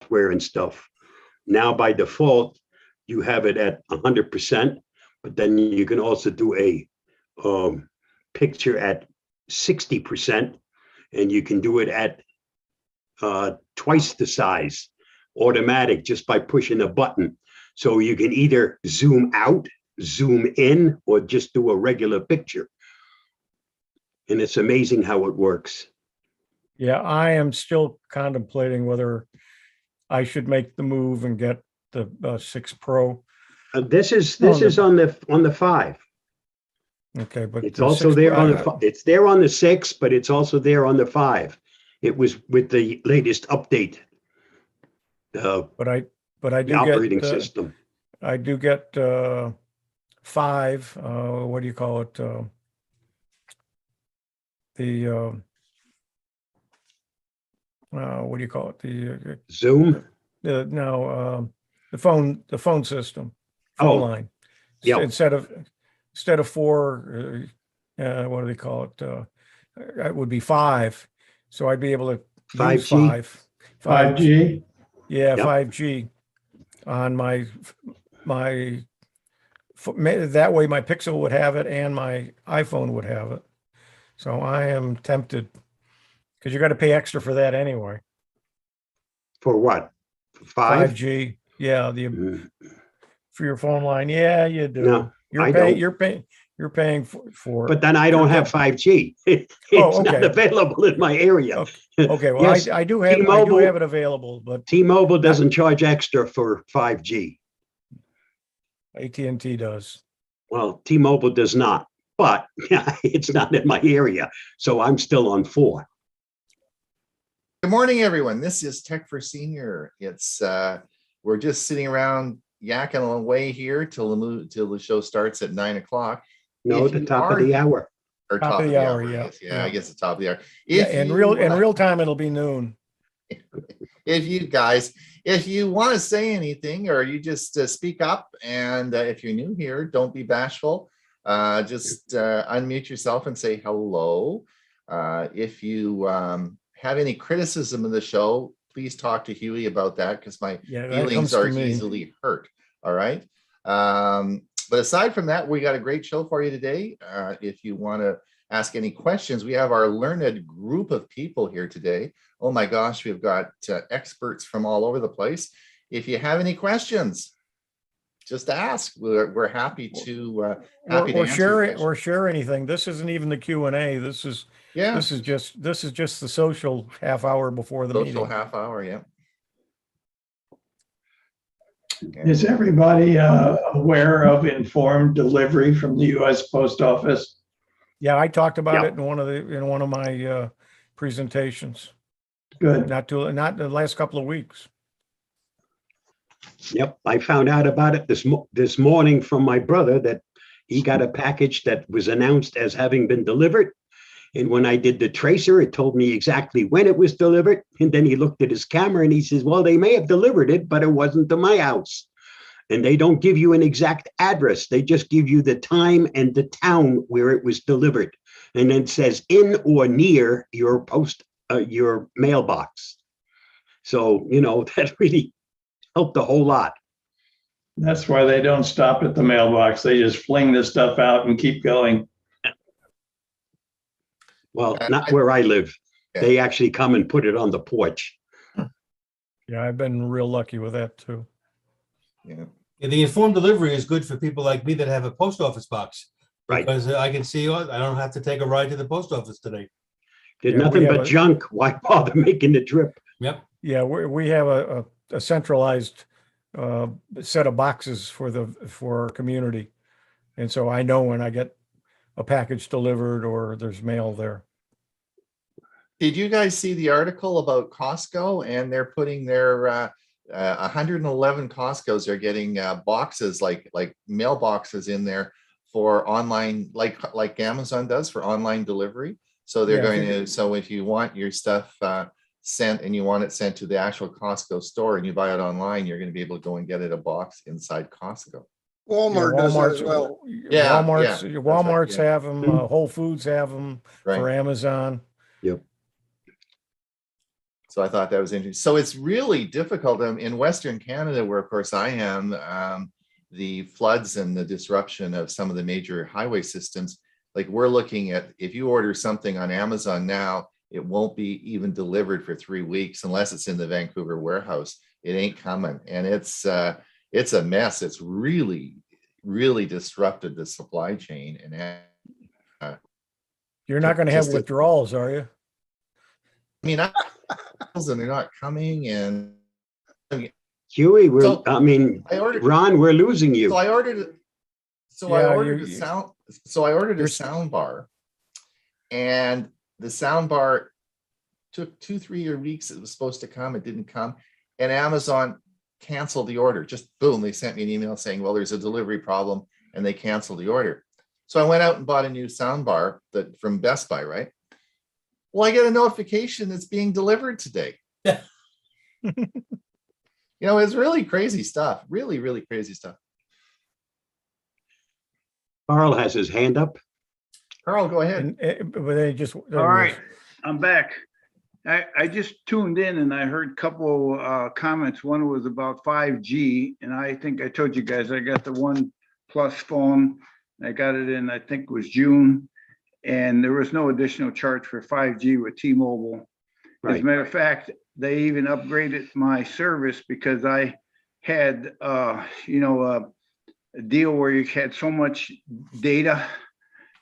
software and stuff. Now by default, you have it at 100%, but then you can also do a picture at 60%, and you can do it at twice the size, automatic, just by pushing a button. So you can either zoom out, zoom in, or just do a regular picture. And it's amazing how it works. Yeah, I am still contemplating whether I should make the move and get the 6 Pro. This is on the 5. Okay, but it's also there on the it's there on the 6, but it's also there on the 5. It was with the latest update. But I do operating get system. I do get 5. What do you call it? What do you call it? The Zoom. No, the phone system, phone line. Yeah. Instead of 4, what do they call it? It would be 5. So I'd be able to 5G. 5G. Yeah, Yep. 5G on my that way my Pixel would have it and my iPhone would have it. So I am tempted, because you got to pay extra for that anyway. For what? 5G. Yeah, for your phone line. Yeah, you do. No, I don't. You're paying for But then I don't have 5G. It's not available in my area. Okay, well, Yes, I do have it available, but T-Mobile doesn't charge extra for 5G. AT&T does. Well, T-Mobile does not, but it's not in my area, so I'm still on 4. Good morning, everyone. This is Tech for Senior. It's we're just sitting around yakking away here till the show starts at 9 o'clock. No, the top of the hour. Or top of the hour, yeah. I guess the top of the hour. In real time, it'll be noon. If you want to say anything, or you just speak up, and if you're new here, don't be bashful. Just unmute yourself and say hello. If you have any criticism of the show, please talk to Hewie about that, because my feelings are easily hurt. All right. But aside from that, we got a great show for you today. If you want to ask any questions, we have our learned group of people here today. Oh my gosh, we've got experts from all over the place. If you have any questions, just ask. We're happy to share anything. This isn't even the Q&A. This is just the social half hour before the meeting. Social half hour, yeah. Is everybody aware of informed delivery from the U.S. Post Office? Yeah, I talked about it in one of my presentations. Good. Not the last couple of weeks. Yep, I found out about it this morning from my brother, that he got a package that was announced as having been delivered. And when I did the tracer, it told me exactly when it was delivered. And then he looked at his camera and he says, well, they may have delivered it, but it wasn't to my house. And they don't give you an exact address. They just give you the time and the town where it was delivered. And then it says in or near your your mailbox. So, that really helped a whole lot. That's why they don't stop at the mailbox. They just fling this stuff out and keep going. Well, not where I live. Yeah. They actually come and put it on the porch. Yeah, I've been real lucky with that too. Yeah. And the informed delivery is good for people like me that have a post office box. Right. Because I can see, I don't have to take a ride to the post office today. Did nothing but junk. Why bother making the trip? Yep. Yeah, we have a centralized set of boxes for our community. And so I know when I get a package delivered or there's mail there. Did you guys see the article about Costco? And they're putting their 111 Costco's are getting boxes like mailboxes in there for online, like Amazon does for online delivery. So they're so if you want your stuff sent and you want it sent to the actual Costco store and you buy it online, you're going to be able to go and get it a box inside Costco. Walmart does that as well. Yeah, Walmart's have them. Whole Foods have them for Amazon. Yep. So I thought that was interesting. So it's really difficult in Western Canada, where of course I am, the floods and the disruption of some of the major highway systems. Like we're looking at, if you order something on Amazon now, it won't be even delivered for 3 weeks unless it's in the Vancouver warehouse. It ain't coming, and it's a mess. It's really, really disrupted the supply chain. And You're not going to have just withdrawals, are you? I mean, and they're not coming. And Huey, I ordered. Ron, we're losing you. So I ordered. So Yeah, I ordered a sound. So I ordered a sound bar, and the sound bar took 2-3 weeks. It was supposed to come. It didn't come, and Amazon canceled the order. Just boom, they sent me an email saying, "Well, there's a delivery problem," and they canceled the order. So I went out and bought a new sound bar from Best Buy, right? Well, I get a notification it's being delivered today. It's really crazy stuff. Really, really crazy stuff. Carl has his hand up. Carl, go ahead. But they just. All right, I'm back. I just tuned in and I heard a couple comments. One was about 5G, and I think I told you guys I got the One Plus phone. I got it in, I think it was June, and there was no additional charge for 5G with T-Mobile. As a matter of fact, they even upgraded my service because I had, a deal where you had so much data,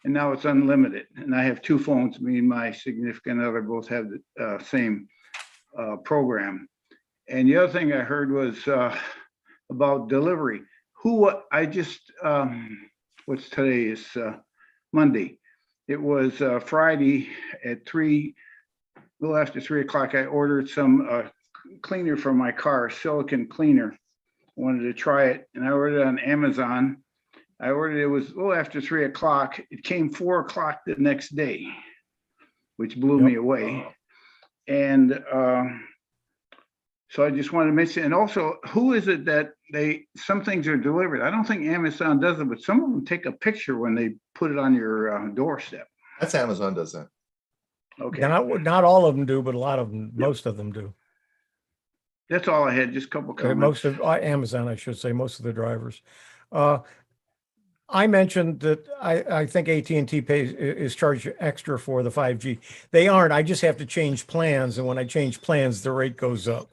and now it's unlimited. And I have 2 phones. Me and my significant other both have the same program. And the other thing I heard was about delivery. What's today is Monday. It was Friday at a little after 3 o'clock. I ordered some cleaner for my car, silicone cleaner. Wanted to try it, and I ordered it on Amazon. It was a little after 3 o'clock. It came 4 o'clock the next day, which blew me away. And so I just wanted to mention, and also, who is it that some things are delivered? I don't think Amazon does it, but some of them take a picture when they put it on your doorstep. That's Amazon does that. Okay. Not all of them do, but a lot of them, most of them do. That's all I had, just a couple comments. Most of Amazon, I should say, most of the drivers. I mentioned that I think AT&T is charged extra for the 5G. They aren't. I just have to change plans, and when I change plans, the rate goes up.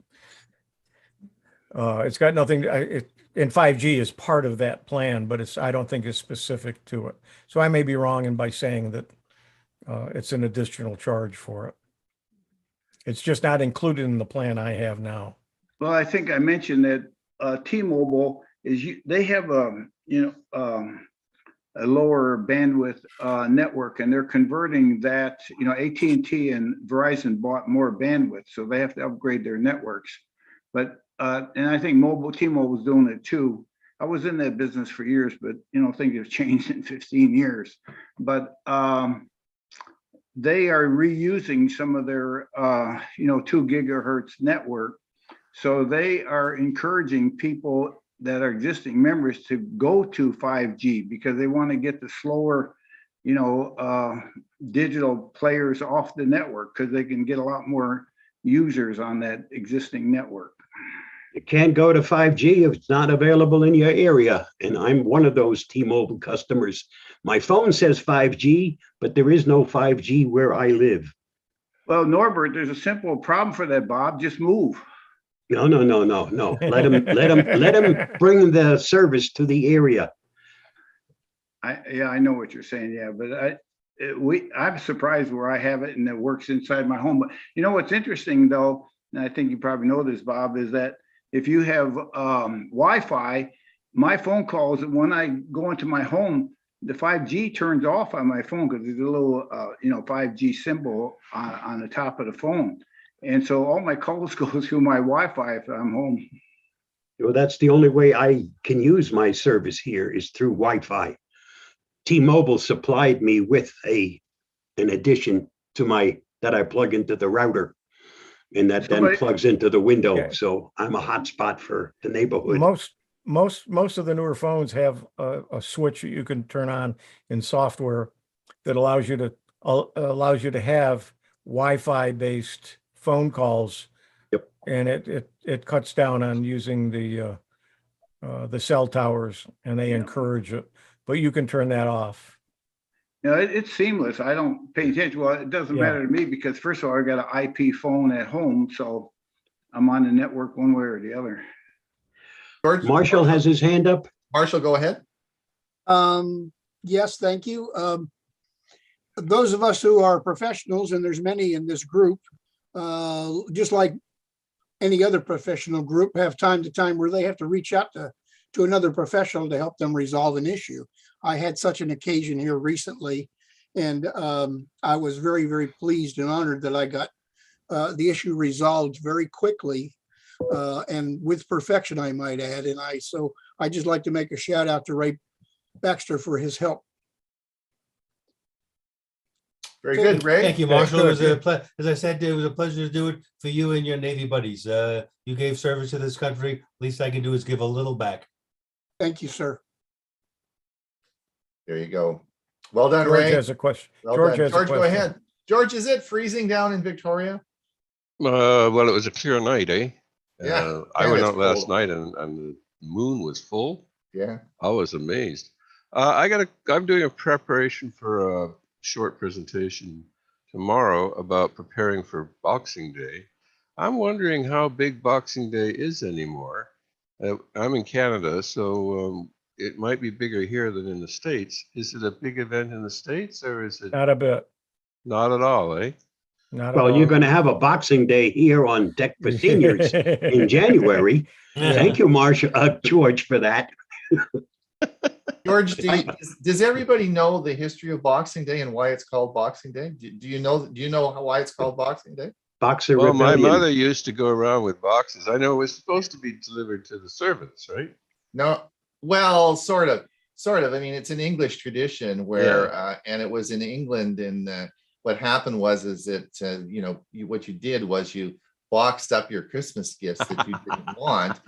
It's got nothing. And 5G is part of that plan, but I don't think it's specific to it. So I may be wrong by saying that it's an additional charge for it. It's just not included in the plan I have now. Well, I think I mentioned that T-Mobile they have a lower bandwidth network, and they're converting that. AT&T and Verizon bought more bandwidth, so they have to upgrade their networks. But and I think T-Mobile's doing it too. I was in that business for years, but things have changed in 15 years. But they are reusing some of their 2 gigahertz network. So they are encouraging people that are existing members to go to 5G because they want to get the slower, digital players off the network because they can get a lot more users on that existing network. You can't go to 5G if it's not available in your area. And I'm one of those T-Mobile customers. My phone says 5G, but there is no 5G where I live. Well, Norbert, there's a simple problem for that, Bob. Just move. No. Let him bring the service to the area. I know what you're saying. Yeah, but I'm surprised where I have it and it works inside my home. But what's interesting though, and I think you probably know this, Bob, is that if you have Wi-Fi, my phone calls, when I go into my home, the 5G turns off on my phone because there's a little 5G symbol on the top of the phone. And so all my calls go through my Wi-Fi if I'm home. Well, that's the only way I can use my service here is through Wi-Fi. T-Mobile supplied me with an addition to that I plug into the router, and that then plugs into the window. Yeah. So I'm a hotspot for the neighborhood. Most of the newer phones have a switch that you can turn on in software that allows you to have Wi-Fi based phone calls Yep. And it cuts down on using the cell towers, and they Yeah. encourage it, but you can turn that off. You know, it's seamless. I don't pay attention. Well, it doesn't Yeah. matter to me because first of all, I got an IP phone at home, so I'm on the network one way or the other. George, Marshall has his hand up. Marshall, go ahead. Yes, thank you. Those of us who are professionals, and there's many in this group, just like any other professional group, have time to time where they have to reach out to another professional to help them resolve an issue. I had such an occasion here recently, and I was very, very pleased and honored that I got the issue resolved very quickly and with perfection, I might add. And so I just like to make a shout out to Ray Baxter for his help. Very good, Ray. Thank you, Marshall. It was good. as I said, it was a pleasure to do it for you and your Navy buddies. You gave service to this country. Least I can do is give a little back. Thank you, sir. There you go. Well done, George Ray. has a question. Well George done. has a George, go question. ahead. George, is it freezing down in Victoria? Well, it was a clear night, eh? Yeah. I Man, went it's out last cold. night and the moon was full. Yeah. I was amazed. I'm doing a preparation for a short presentation tomorrow about preparing for Boxing Day. I'm wondering how big Boxing Day is anymore. I'm in Canada, so it might be bigger here than in the States. Is it a big event in the States, or is it Not a bit. not at all, eh? Not at Well, all. you're going to have a Boxing Day here on deck for seniors in January. Thank you, George, for that. George, does everybody know the history of Boxing Day and why it's called Boxing Day? Do you know why it's called Boxing Day? Boxer Well, my Rebellion. mother used to go around with boxes. I know it was supposed to be delivered to the servants, right? No, well, sort of. I mean, it's an English tradition where, and it was in England. And what happened was that what you did was you boxed up your Christmas gifts that you didn't want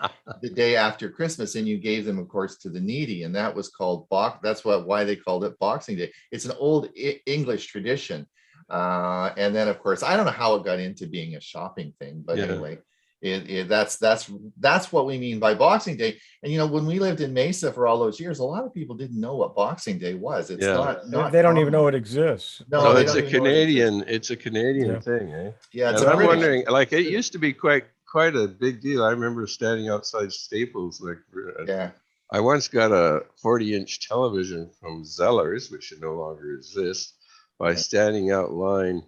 the day after Christmas, and you gave them, of course, to the needy, and that was called That's why they called it Boxing Day. It's an old English tradition, and then, of course, I don't know how it got into being a shopping thing, but anyway. That's what we mean by Boxing Day. And when we lived in Mesa for all those years, a lot of people didn't know what Boxing Day was. It's not They don't even common. know it exists. No, they it's don't a even know it exists. It's a Canadian thing, eh? Yeah, it's And a I'm British. wondering, like, it used to be quite a big deal. I remember standing outside Staples, Yeah. I once got a 40-inch television from Zellers, which no longer exists, by standing outside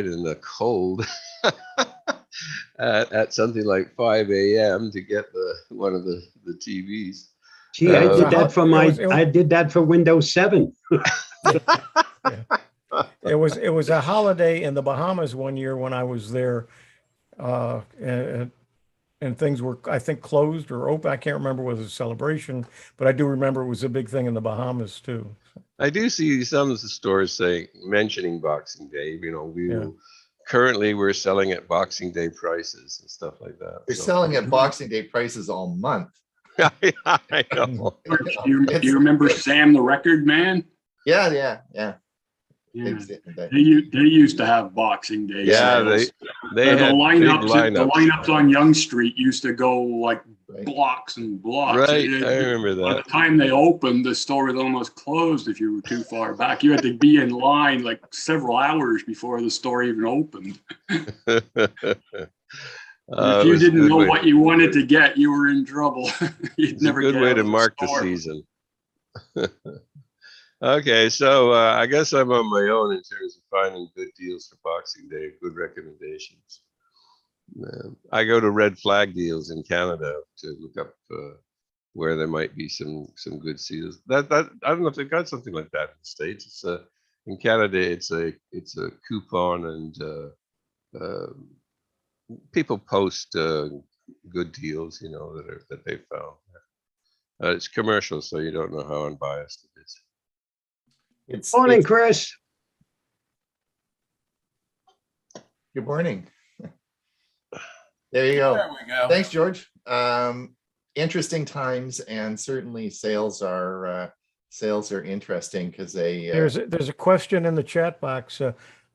in the cold at something like 5 a.m. to get one of the TVs. Gee, I did that for Windows 7. It was a holiday in the Bahamas one year when I was there, and things were, I think, closed or open. I can't remember whether it was a celebration, but I do remember it was a big thing in the Bahamas too. I do see some of the stores mentioning Boxing Day. Currently, we're selling at Boxing Day prices and stuff like that. They're selling at Boxing Day prices all month. I know. Do you remember Sam the Record Man? Yeah. Yeah. They used to have Boxing Day. Yeah, sales. they had the big lineups on Young Street used to go like blocks and blocks. Right, I remember By that. the time they opened, the store was almost closed if you were too far back. You had to be in line like several hours before the store even opened. If you didn't know what you wanted to get, you were in trouble. It's a good way to mark the season. Okay, so I guess I'm on my own in terms of finding good deals for Boxing Day, good recommendations. I go to Red Flag Deals in Canada to look up where there might be some good deals. That I don't know if they've got something like that in the States. In Canada, it's a coupon, and people post good deals, that they found. It's commercial, so you don't know how unbiased it is. Morning, Chris. Good morning. There you go. There we go. Thanks, George. Interesting times, and certainly sales are interesting because they. There's a question in the chat box.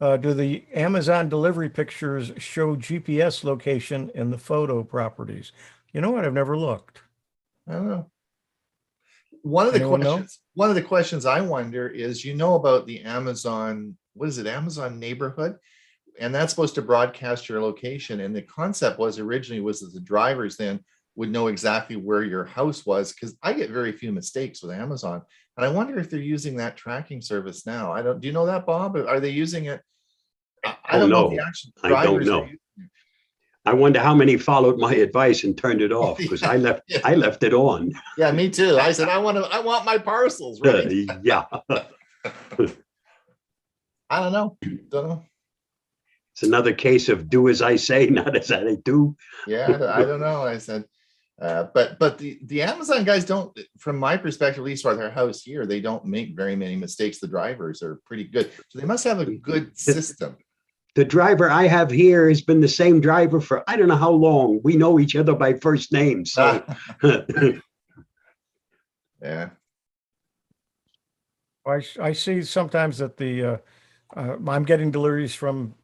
Do the Amazon delivery pictures show GPS location in the photo properties? You know what? I've never looked. I don't know. One of the Anyone know? questions, one of the questions I wonder is, you know about the Amazon, what is it, Amazon neighborhood? And that's supposed to broadcast your location. And the concept was originally was that the drivers then would know exactly where your house was, because I get very few mistakes with Amazon. And I wonder if they're using that tracking service now. I don't, do you know that, Bob? Are they using it? I don't know if the actual I don't drivers are know. using it. I wonder how many followed my advice and turned it off, because I left it on. Yeah, me too. I said, I want my parcels, right? Yeah, I don't know. Don't know. it's another case of do as I say, not as I do. Yeah, I don't know. I said, but the Amazon guys don't, from my perspective, at least for their house here, they don't make very many mistakes. The drivers are pretty good. So they must have a good system. The driver I have here has been the same driver for I don't know how long. We know each other by first name. So Yeah. I see sometimes that I'm getting deliveries from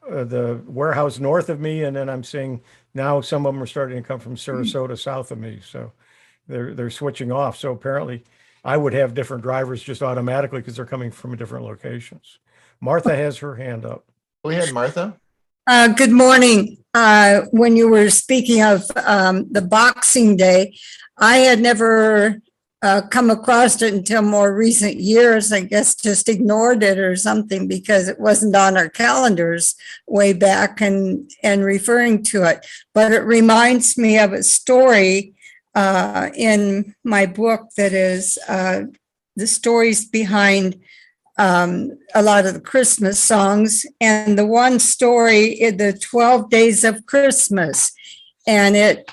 the warehouse north of me, and then I'm seeing now some of them are starting to come from Sarasota south of me. So they're switching off. So apparently I would have different drivers just automatically because they're coming from different locations. Martha has her hand up. Go ahead, Martha. Good morning. When you were speaking of the Boxing Day, I had never come across it until more recent years. I guess just ignored it or something because it wasn't on our calendars way back and referring to it. But it reminds me of a story in my book that is the stories behind a lot of the Christmas songs, and the one story is the 12 Days of Christmas. And it,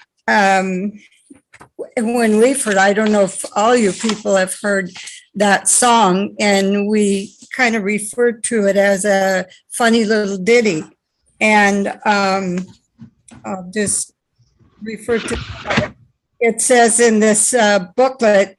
when we've heard, I don't know if all you people have heard that song, and we kind of referred to it as a funny little ditty. And I'll just refer to it. It says in this booklet,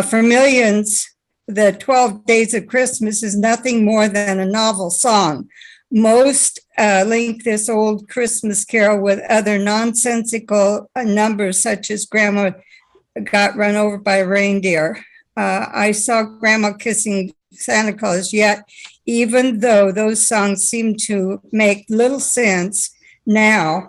for millions, the 12 Days of Christmas is nothing more than a novel song. Most link this old Christmas carol with other nonsensical numbers, such as Grandma got run over by a reindeer. I saw Grandma kissing Santa Claus, yet even though those songs seem to make little sense now,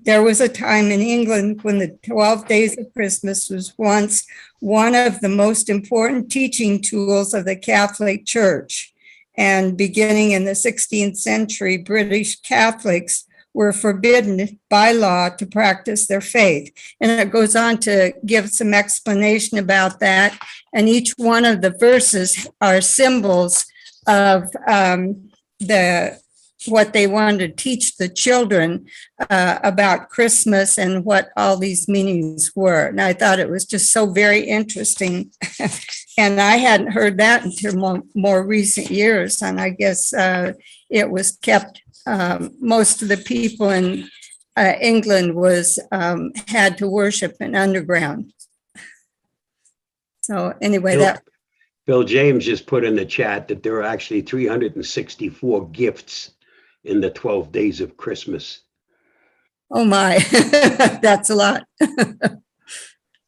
there was a time in England when the 12 Days of Christmas was once one of the most important teaching tools of the Catholic Church. And beginning in the 16th century, British Catholics were forbidden by law to practice their faith. And it goes on to give some explanation about that. And each one of the verses are symbols of what they wanted to teach the children about Christmas and what all these meanings were. And I thought it was just so very interesting. And I hadn't heard that until more recent years. And I guess it was kept, most of the people in England had to worship in underground. So anyway, Bill James just put in the chat that there are actually 364 gifts in the 12 days of Christmas. oh my, that's a lot.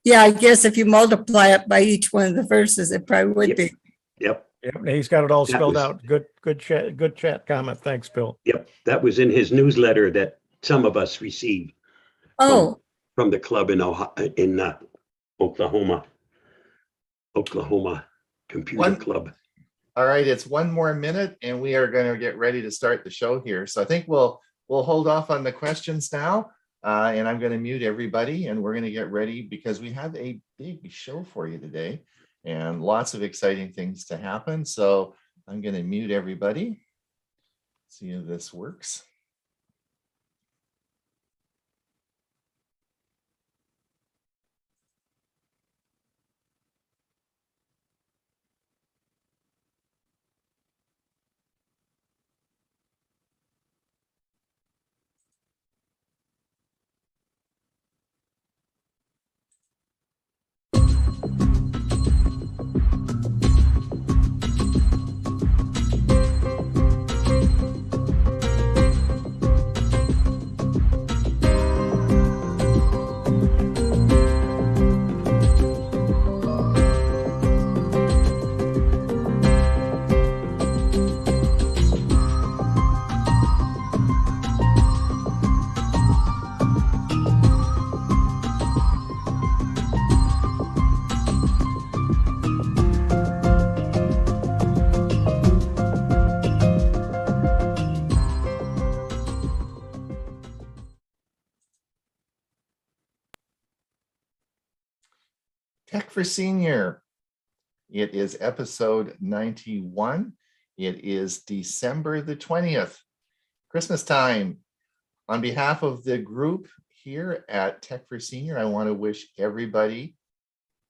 Yeah, I guess if you multiply it by each one of the verses, it probably would be. Yep. Yep, he's got it all That spelled was- out. Good chat comment. Thanks, Bill. Yep. That was in his newsletter that some of us received Oh, from the club in Oklahoma Computer Club. All right, it's one more minute and we are going to get ready to start the show here. So I think we'll hold off on the questions now. And I'm going to mute everybody and we're going to get ready because we have a big show for you today and lots of exciting things to happen. So I'm going to mute everybody. See if this works. Tech for Senior. It is episode 91. It is December the 20th, Christmas time. On behalf of the group here at Tech for Senior, I want to wish everybody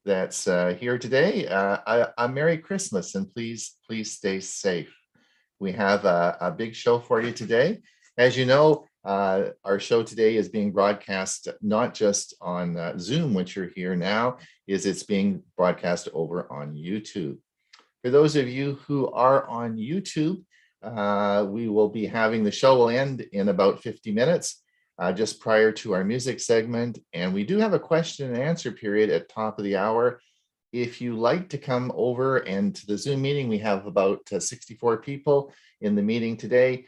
that's here today a Merry Christmas, and please stay safe. We have a big show for you today. As you know, our show today is being broadcast not just on Zoom, which you're here now, it's being broadcast over on YouTube. For those of you who are on YouTube, we will be having the show will end in about 50 minutes, just prior to our music segment. And we do have a question and answer period at top of the hour. If you like to come over and to the Zoom meeting, we have about 64 people in the meeting today.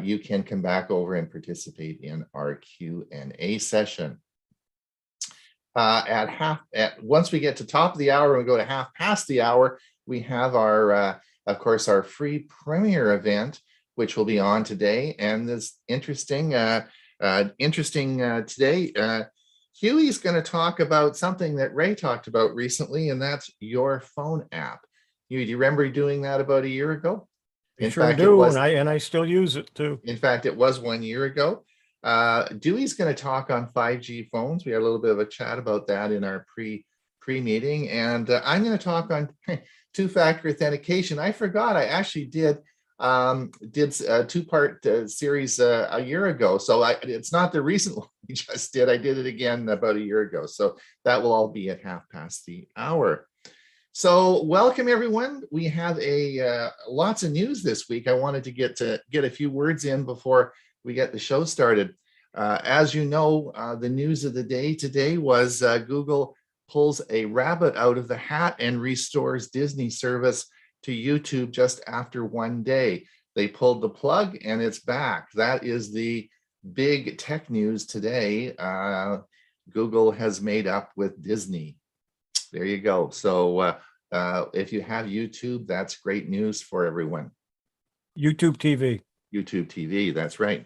You can come back over and participate in our Q&A session. Once we get to top of the hour and we go to half past the hour, we have our, of course, our free premiere event, which will be on today. And this interesting today, Hewie's going to talk about something that Ray talked about recently, and that's your phone app. Huey, do you remember doing that about a year ago? I sure do, and I still use it too. In fact, it was 1 year ago. Dewey's going to talk on 5G phones. We had a little bit of a chat about that in our pre-meeting, and I'm going to talk on two-factor authentication. I forgot I actually did a two-part series a year ago, so it's not the recent one we just did. I did it again about a year ago, so that will all be at half past the hour. So welcome everyone. We have lots of news this week. I wanted to get a few words in before we get the show started. As you know, the news of the day today was Google pulls a rabbit out of the hat and restores Disney service to YouTube just after 1 day. They pulled the plug and it's back. That is the big tech news today. Google has made up with Disney. There you go. So if you have YouTube, that's great news for everyone. YouTube TV. YouTube TV, that's right.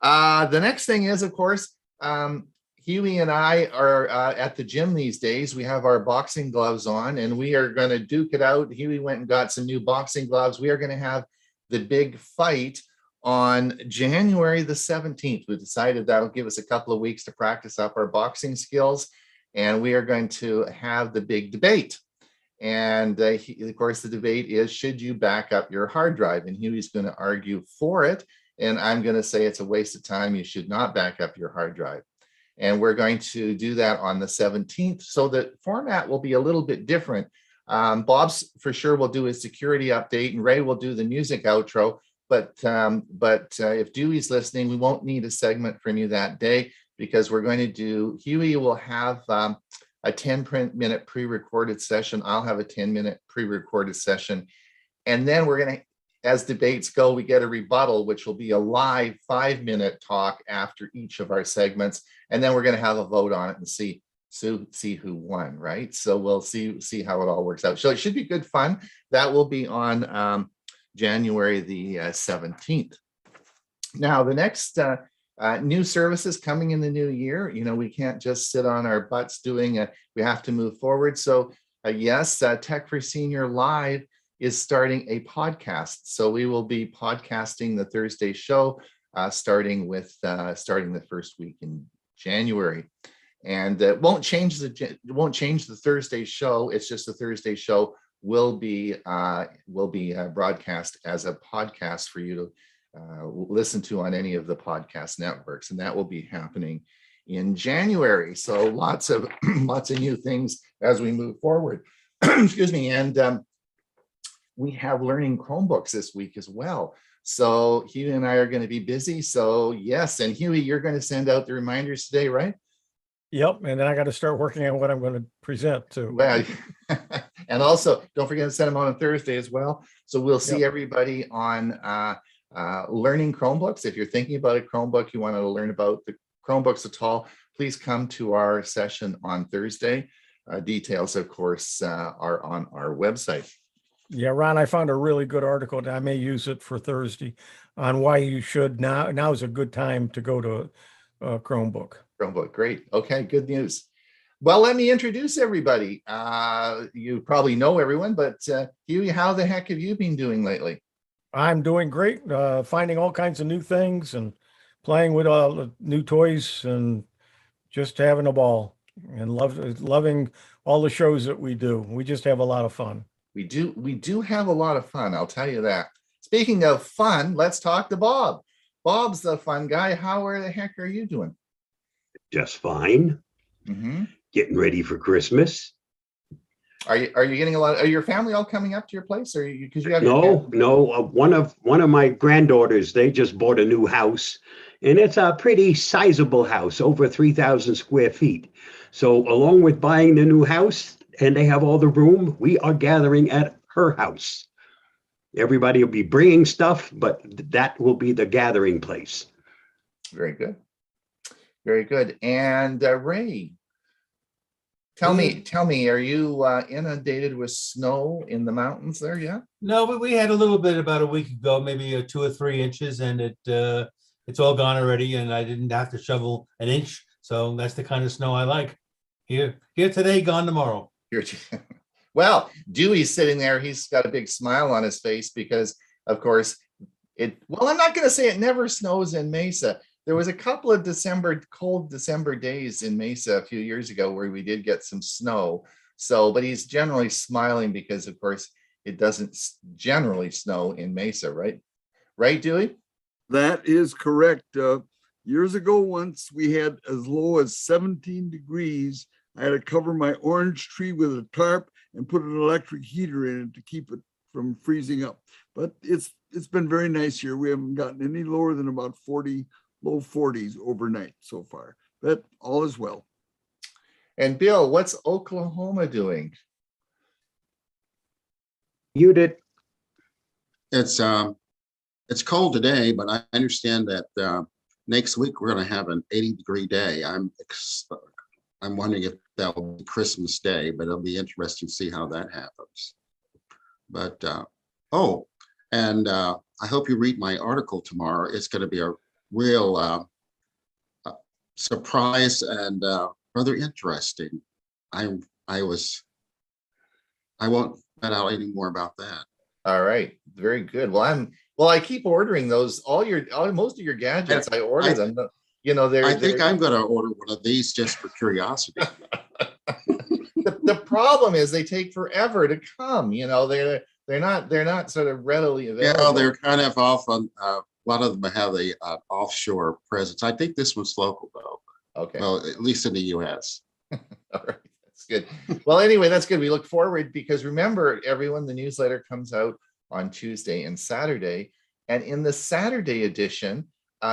The next thing is, of course, Hewie and I are at the gym these days. We have our boxing gloves on and we are going to duke it out. Hewie went and got some new boxing gloves. We are going to have the big fight on January the 17th. We decided that'll give us a couple of weeks to practice up our boxing skills. And we are going to have the big debate. And of course, the debate is, should you back up your hard drive? And Huey's going to argue for it. And I'm going to say it's a waste of time. You should not back up your hard drive. And we're going to do that on the 17th. So the format will be a little bit different. Bob's for sure will do his security update and Ray will do the music outro. But if Dewey's listening, we won't need a segment from you that day, because we're going to do, Hewie will have a 10-minute pre-recorded session. I'll have a 10-minute pre-recorded session. And then we're going to, as debates go, we get a rebuttal, which will be a live 5-minute talk after each of our segments. And then we're going to have a vote on it and see who won, right? So we'll see how it all works out. So it should be good fun. That will be on January the 17th. Now, the next new services coming in the new year. You know, we can't just sit on our butts doing it. We have to move forward. So yes, Tech for Senior Live is starting a podcast. So we will be podcasting the Thursday show, starting the first week in January. And it won't change the Thursday show. It's just the Thursday show will be broadcast as a podcast for you to listen to on any of the podcast networks, and that will be happening in January. So lots of new things as we move forward. Excuse me. And we have learning Chromebooks this week as well. So Huey and I are going to be busy. So yes, and Huey, you're going to send out the reminders today, right? Yep, and then I got to start working on what I'm going to present too. Well, and also don't forget to send them on Thursday as well. So we'll see everybody on learning Chromebooks. If you're thinking about a Chromebook, you want to learn about the Chromebooks at all, please come to our session on Thursday. Details, of course, are on our website. Yeah, Ron, I found a really good article, and I may use it for Thursday, on why you should now is a good time to go to a Chromebook. Chromebook, great. Okay, good news. Well, let me introduce everybody. You probably know everyone, but Hewie, how the heck have you been doing lately? I'm doing great, finding all kinds of new things and playing with all the new toys and just having a ball and loving all the shows that we do. We just have a lot of fun. We do have a lot of fun, I'll tell you that. Speaking of fun, let's talk to Bob. Bob's the fun guy. How the heck are you doing? Just fine. Mm-hmm. Getting ready for Christmas. Are you getting a lot? Are your family all coming up to your place, or because you have No. One of my granddaughters, they just bought a new house, and it's a pretty sizable house, over 3,000 square feet. So along with buying the new house, and they have all the room, we are gathering at her house. Everybody will be bringing stuff, but that will be the gathering place. Very good. Very good. And Ray, tell me, are you inundated with snow in the mountains there yet? No, but we had a little bit about a week ago, maybe 2 or 3 inches, and it's all gone already, and I didn't have to shovel an inch. So that's the kind of snow I like. Here today, gone tomorrow. Well, Dewey's sitting there. He's got a big smile on his face because, of course, well, I'm not going to say it never snows in Mesa. There was a couple of cold December days in Mesa a few years ago where we did get some snow. So, but he's generally smiling because, of course, it doesn't generally snow in Mesa, right? Right, Dewey? That is correct. Years ago, once we had as low as 17 degrees. I had to cover my orange tree with a tarp and put an electric heater in it to keep it from freezing up. But it's been very nice here. We haven't gotten any lower than about 40, low 40s overnight so far. But all is well. And Bill, what's Oklahoma doing? Muted. It's cold today, but I understand that next week we're going to have an 80-degree day. I'm wondering if that will be Christmas Day, but it'll be interesting to see how that happens. But I hope you read my article tomorrow. It's going to be a real surprise and rather interesting. I won't let out any more about that. All right, very good. Well, I keep ordering those. Most of your gadgets, I order them. I think I'm going to order one of these just for curiosity. The problem is they take forever to come. They're not sort of readily available. Yeah, they're kind of off on. A lot of them have the offshore presence. I think this one's local though. Okay. Well, at least in the U.S. All right, that's good. Well, anyway, that's good. We look forward because remember, everyone, the newsletter comes out on Tuesday and Saturday, and in the Saturday edition,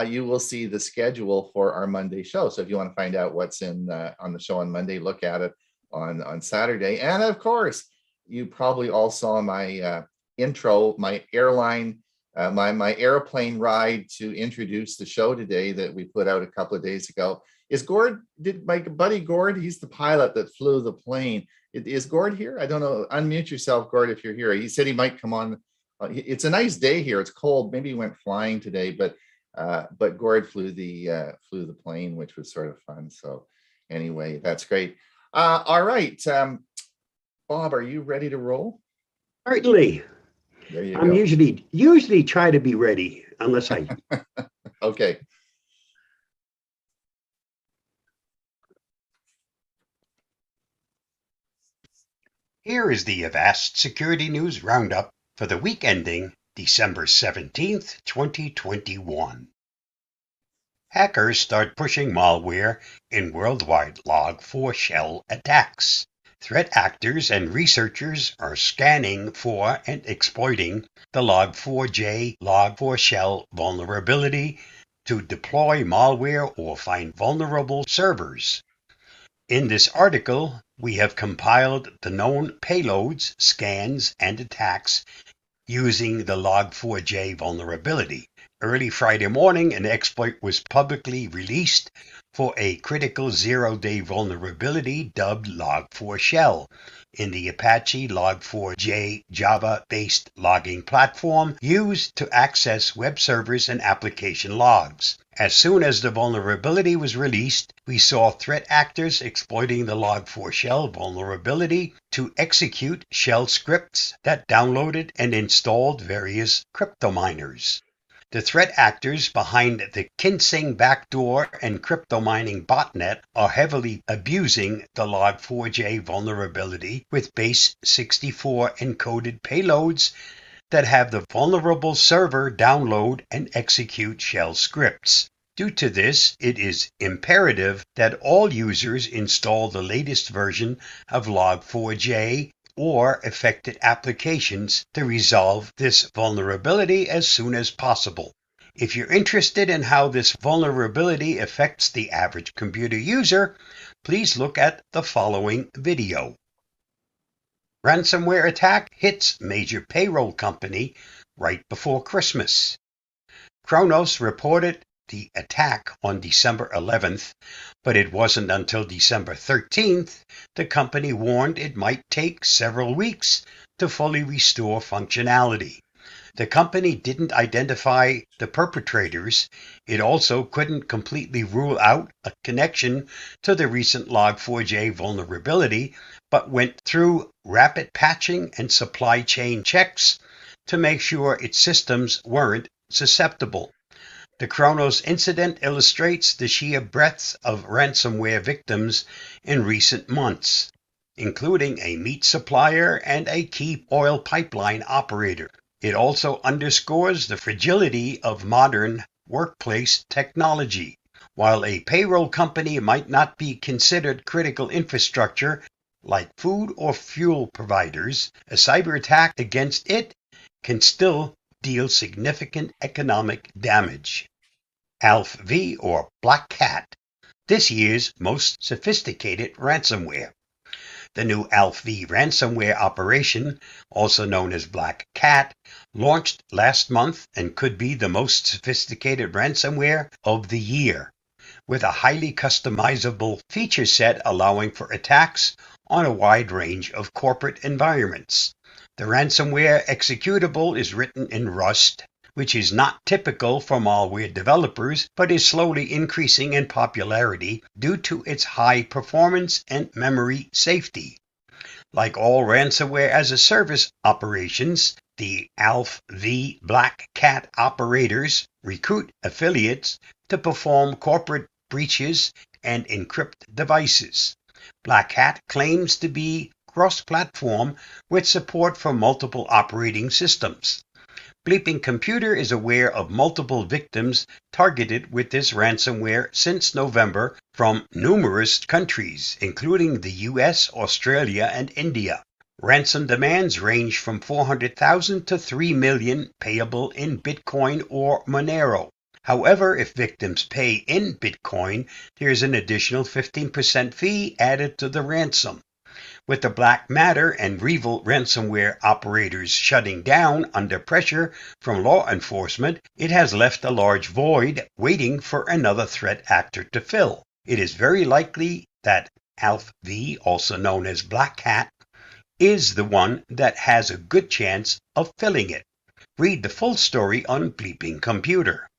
you will see the schedule for our Monday show. So if you want to find out what's on the show on Monday, look at it on Saturday. And of course, you probably all saw my intro, my airplane ride to introduce the show today that we put out a couple of days ago. Is Gord, my buddy Gord, he's the pilot that flew the plane. Is Gord here? I don't know. Unmute yourself, Gord, if you're here. He said he might come on. It's a nice day here. It's cold. Maybe he went flying today, but Gord flew the plane, which was sort of fun. So anyway, that's great. All right, Bob, are you ready to roll? Certainly. There you I'm go. usually try to be ready unless I. Okay. Here is the Avast Security News Roundup for the week ending December 17th, 2021. Hackers start pushing malware in worldwide Log4 shell attacks. Threat actors and researchers are scanning for and exploiting the Log4j Log4 shell vulnerability to deploy malware or find vulnerable servers. In this article, we have compiled the known payloads, scans, and attacks using the Log4j vulnerability Early Friday morning, an exploit was publicly released for a critical zero-day vulnerability dubbed Log4Shell in the Apache Log4j Java-based logging platform used to access web servers and application logs. As soon as the vulnerability was released, we saw threat actors exploiting the Log4Shell vulnerability to execute shell scripts that downloaded and installed various crypto miners. The threat actors behind the Kinsing backdoor and crypto mining botnet are heavily abusing the Log4j vulnerability with base 64 encoded payloads that have the vulnerable server download and execute shell scripts. Due to this, it is imperative that all users install the latest version of Log4j or affected applications to resolve this vulnerability as soon as possible. If you're interested in how this vulnerability affects the average computer user, please look at the following video. Ransomware attack hits major payroll company right before Christmas. Kronos reported the attack on December 11th, but it wasn't until December 13th the company warned it might take several weeks to fully restore functionality. The company didn't identify the perpetrators. It also couldn't completely rule out a connection to the recent Log4j vulnerability, but went through rapid patching and supply chain checks to make sure its systems weren't susceptible. The Kronos incident illustrates the sheer breadth of ransomware victims in recent months, including a meat supplier and a key oil pipeline operator. It also underscores the fragility of modern workplace technology. While a payroll company might not be considered critical infrastructure like food or fuel providers, a cyber attack against it can still deal significant economic damage. ALF-V, or Black Cat, this year's most sophisticated ransomware. The new ALF-V ransomware operation, also known as Black Cat, launched last month and could be the most sophisticated ransomware of the year, with a highly customizable feature set allowing for attacks on a wide range of corporate environments. The ransomware executable is written in Rust, which is not typical for malware developers, but is slowly increasing in popularity due to its high performance and memory safety. Like all ransomware as a service operations, the ALF-V Black Cat operators recruit affiliates to perform corporate breaches and encrypt devices. Black Hat claims to be cross-platform with support for multiple operating systems. Bleeping Computer is aware of multiple victims targeted with this ransomware since November from numerous countries, including the US, Australia, and India. Ransom demands range from $400,000 to $3 million, payable in Bitcoin or Monero. However, if victims pay in Bitcoin, there is an additional 15% fee added to the ransom. With the Black Matter and Revil ransomware operators shutting down under pressure from law enforcement, it has left a large void waiting for another threat actor to fill. It is very likely that ALF-V, also known as Black Cat, is the one that has a good chance of filling it. Read the full story on Bleeping Computer.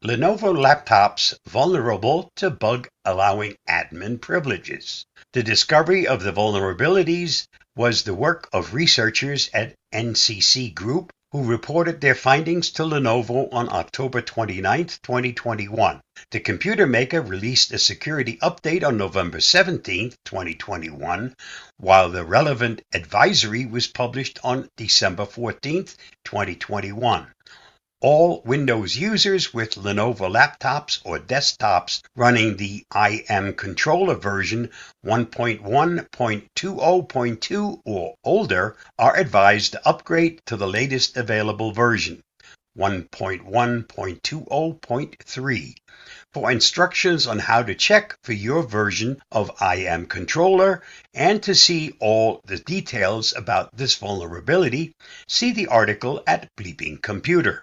Lenovo laptops vulnerable to bug allowing admin privileges. The discovery of the vulnerabilities was the work of researchers at NCC Group, who reported their findings to Lenovo on October 29, 2021. The computer maker released a security update on November 17, 2021, while the relevant advisory was published on December 14, 2021. All Windows users with Lenovo laptops or desktops running the IM controller version 1.1.20.2 or older are advised to upgrade to the latest available version, 1.1.20.3. For instructions on how to check for your version of IM controller and to see all the details about this vulnerability, see the article at Bleeping Computer.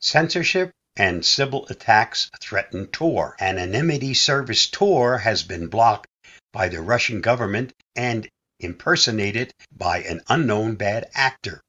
Censorship and civil attacks threaten Tor. Anonymity service Tor has been blocked by the Russian government and impersonated by an unknown bad actor.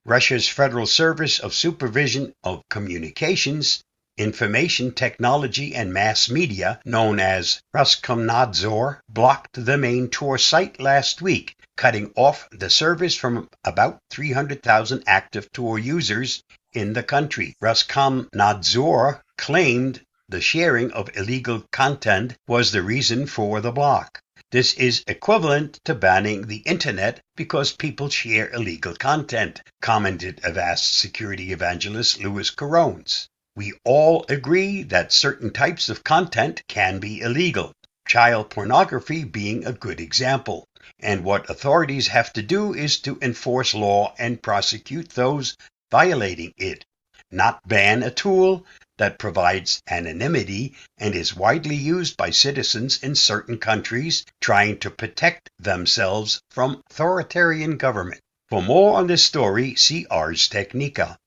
Russia's Federal Service of Supervision of Communications, Information Technology and Mass Media, known as Roskomnadzor, blocked the main Tor site last week, cutting off the service from about 300,000 active Tor users in the country. Roskomnadzor claimed the sharing of illegal content was the reason for the block. This is equivalent to banning the internet because people share illegal content, commented Avast security evangelist Louis Carones. We all agree that certain types of content can be illegal, child pornography being a good example. And what authorities have to do is to enforce law and prosecute those violating it, not ban a tool that provides anonymity and is widely used by citizens in certain countries trying to protect themselves from authoritarian government. For more on this story, see Ars Technica.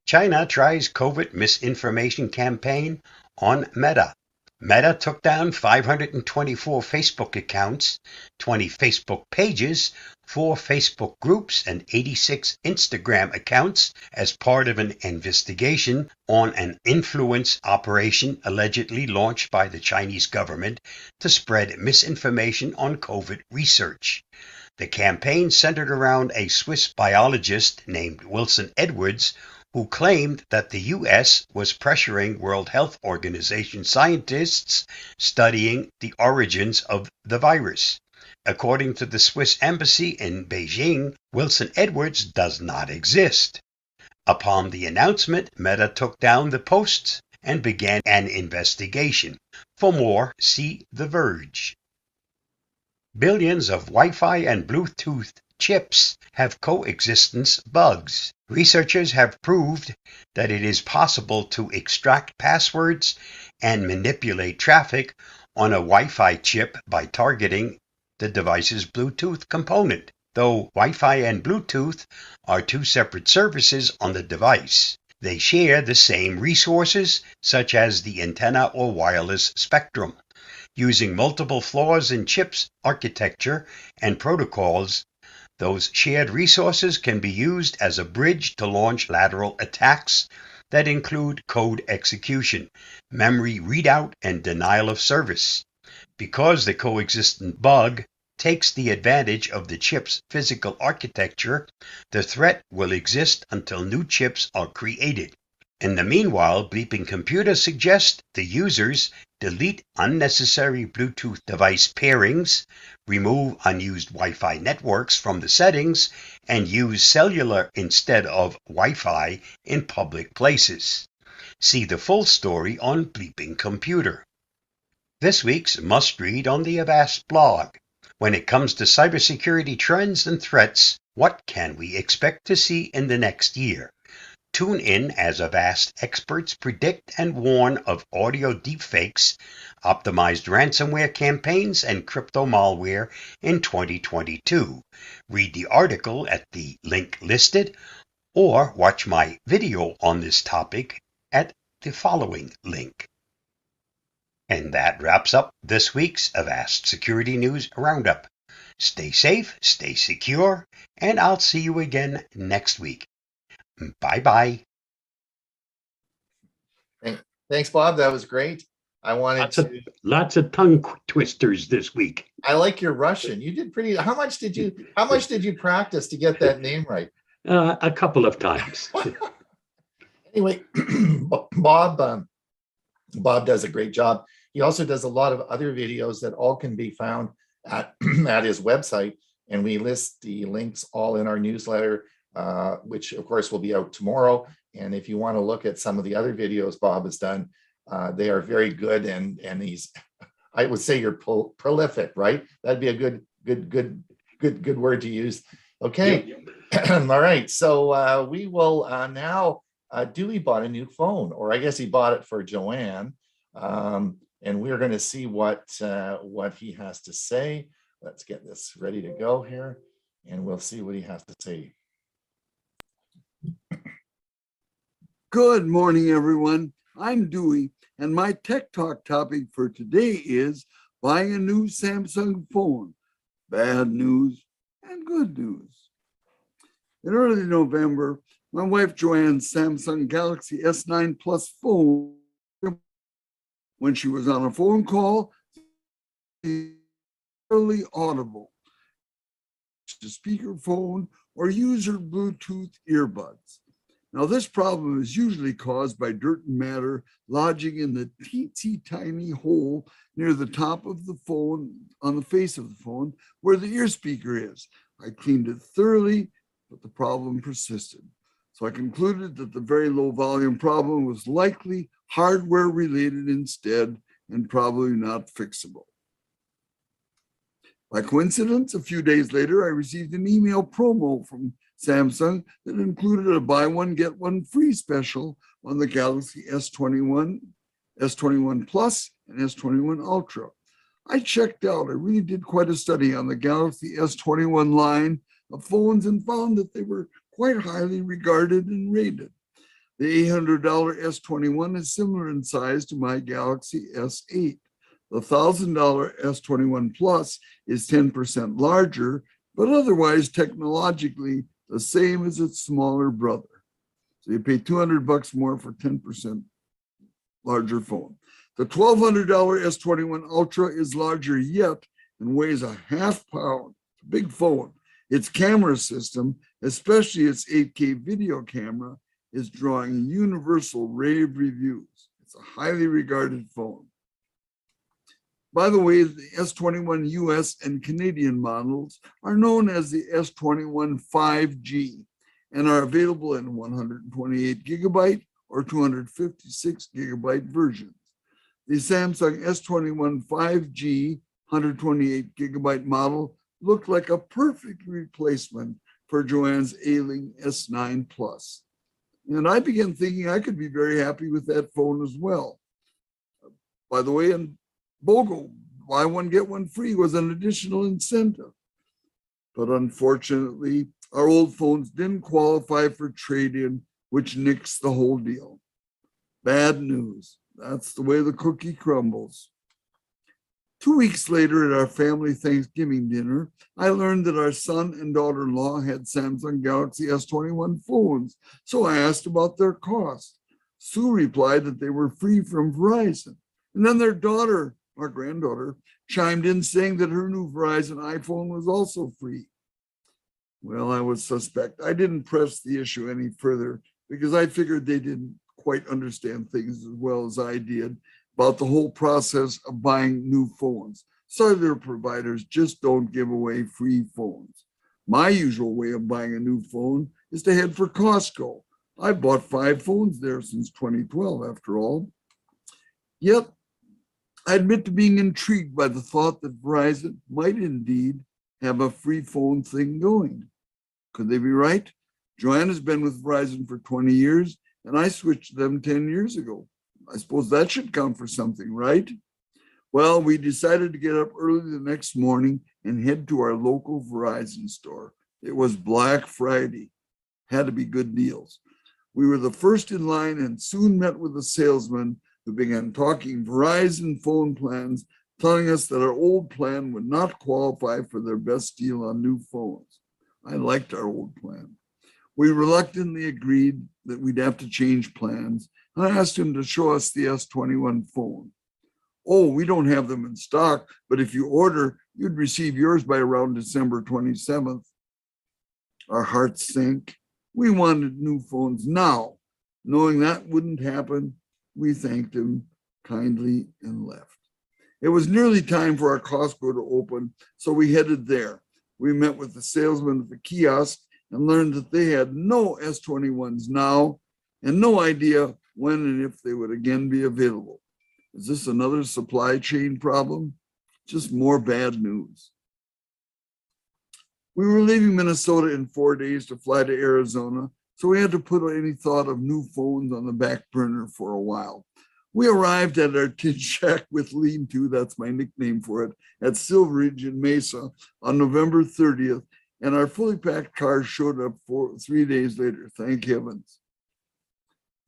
China tries COVID misinformation campaign on Meta. Meta took down 524 Facebook accounts, 20 Facebook pages, 4 Facebook groups, and 86 Instagram accounts as part of an investigation on an influence operation allegedly launched by the Chinese government to spread misinformation on COVID research. The campaign centered around a Swiss biologist named Wilson Edwards, who claimed that the U.S. was pressuring World Health Organization scientists studying the origins of the virus. According to the Swiss embassy in Beijing, Wilson Edwards does not exist. Upon the announcement, Meta took down the posts and began an investigation. For more, see The Verge. Billions of Wi-Fi and Bluetooth chips have coexistence bugs. Researchers have proved that it is possible to extract passwords and manipulate traffic on a Wi-Fi chip by targeting the device's Bluetooth component, though Wi-Fi and Bluetooth are two separate services on the device. They share the same resources, such as the antenna or wireless spectrum. Using multiple flaws in chips architecture and protocols, those shared resources can be used as a bridge to launch lateral attacks that include code execution, memory readout, and denial of service. Because the coexistent bug takes the advantage of the chip's physical architecture, the threat will exist until new chips are created. In the meanwhile, Bleeping Computer suggests the users delete unnecessary Bluetooth device pairings, remove unused Wi-Fi networks from the settings, and use cellular instead of Wi-Fi in public places. See the full story on Bleeping Computer. This week's must-read on the Avast blog. When it comes to cybersecurity trends and threats, what can we expect to see in the next year? Tune in as Avast experts predict and warn of audio deepfakes, optimized ransomware campaigns, and crypto malware in 2022. Read the article at the link listed, or watch my video on this topic at the following link. And that wraps up this week's Avast Security News Roundup. Stay safe, stay secure, and I'll see you again next week. Bye-bye. Thanks, Bob. That was great. I wanted Lots of tongue twisters this week. I like your Russian. You did pretty. How much did you practice to get that name right? A couple of times. Anyway, Bob does a great job. He also does a lot of other videos that all can be found at his website, and we list the links all in our newsletter, which of course will be out tomorrow. And if you want to look at some of the other videos Bob has done, they are very good. And he's, I would say you're prolific, right? That'd be a good word to use. Okay. Yep. All right. So we will now, Dewey bought a new phone, or I guess he bought it for Joanne. And we're going to see what he has to say. Let's get this ready to go here, and we'll see what he has to say. Good morning, everyone. I'm Dewey, and my Tech Talk topic for today is buying a new Samsung phone. Bad news and good news. In early November, my wife Joanne's Samsung Galaxy S9 Plus phone, when she was on a phone call, barely audible. To speakerphone or use her Bluetooth earbuds. Now, this problem is usually caused by dirt and matter lodging in the teensy tiny hole near the top of the phone, on the face of the phone, where the ear speaker is. I cleaned it thoroughly, but the problem persisted. So I concluded that the very low volume problem was likely hardware related instead and probably not fixable. By coincidence, a few days later, I received an email promo from Samsung that included a buy one, get one free special on the Galaxy S21, S21 Plus, and S21 Ultra. I checked out. I really did quite a study on the Galaxy S21 line of phones and found that they were quite highly regarded and rated. The $800 S21 is similar in size to my Galaxy S8. The $1,000 S21 Plus is 10% larger, but otherwise technologically the same as its smaller brother. So you pay $200 more for 10% larger phone. The $1,200 S21 Ultra is larger yet and weighs a half pound. It's a big phone. Its camera system, especially its 8K video camera, is drawing universal rave reviews. It's a highly regarded phone. By the way, the S21 US and Canadian models are known as the S21 5G and are available in 128 gigabyte or 256 gigabyte versions. The Samsung S21 5G 128 gigabyte model looked like a perfect replacement for Joanne's ailing S9 Plus. And I began thinking I could be very happy with that phone as well. By the way, in BOGO, buy one, get one free was an additional incentive. But unfortunately, our old phones didn't qualify for trade-in, which nixed the whole deal. Bad news. That's the way the cookie crumbles. 2 weeks later at our family Thanksgiving dinner, I learned that our son and daughter-in-law had Samsung Galaxy S21 phones, so I asked about their cost. Sue replied that they were free from Verizon. And then their daughter, our granddaughter, chimed in saying that her new Verizon iPhone was also free. Well, I was suspect. I didn't press the issue any further because I figured they didn't quite understand things as well as I did about the whole process of buying new phones. Cellular providers just don't give away free phones. My usual way of buying a new phone is to head for Costco. I've bought 5 phones there since 2012, after all. Yet, I admit to being intrigued by the thought that Verizon might indeed have a free phone thing going. Could they be right? Joanne has been with Verizon for 20 years, and I switched them 10 years ago. I suppose that should count for something, right? Well, we decided to get up early the next morning and head to our local Verizon store. It was Black Friday. Had to be good deals. We were the first in line and soon met with a salesman who began talking Verizon phone plans, telling us that our old plan would not qualify for their best deal on new phones. I liked our old plan. We reluctantly agreed that we'd have to change plans, and I asked him to show us the S21 phone. Oh, we don't have them in stock, but if you order, you'd receive yours by around December 27th. Our hearts sank. We wanted new phones now. Knowing that wouldn't happen, we thanked him kindly and left. It was nearly time for our Costco to open, so we headed there. We met with the salesman at the kiosk and learned that they had no S21s now and no idea when and if they would again be available. Is this another supply chain problem? Just more bad news. We were leaving Minnesota in 4 days to fly to Arizona, so we had to put any thought of new phones on the back burner for a while. We arrived at our tin shack with lean-to, that's my nickname for it, at Silveridge in Mesa on November 30th, and our fully packed car showed up 3 days later, thank heavens.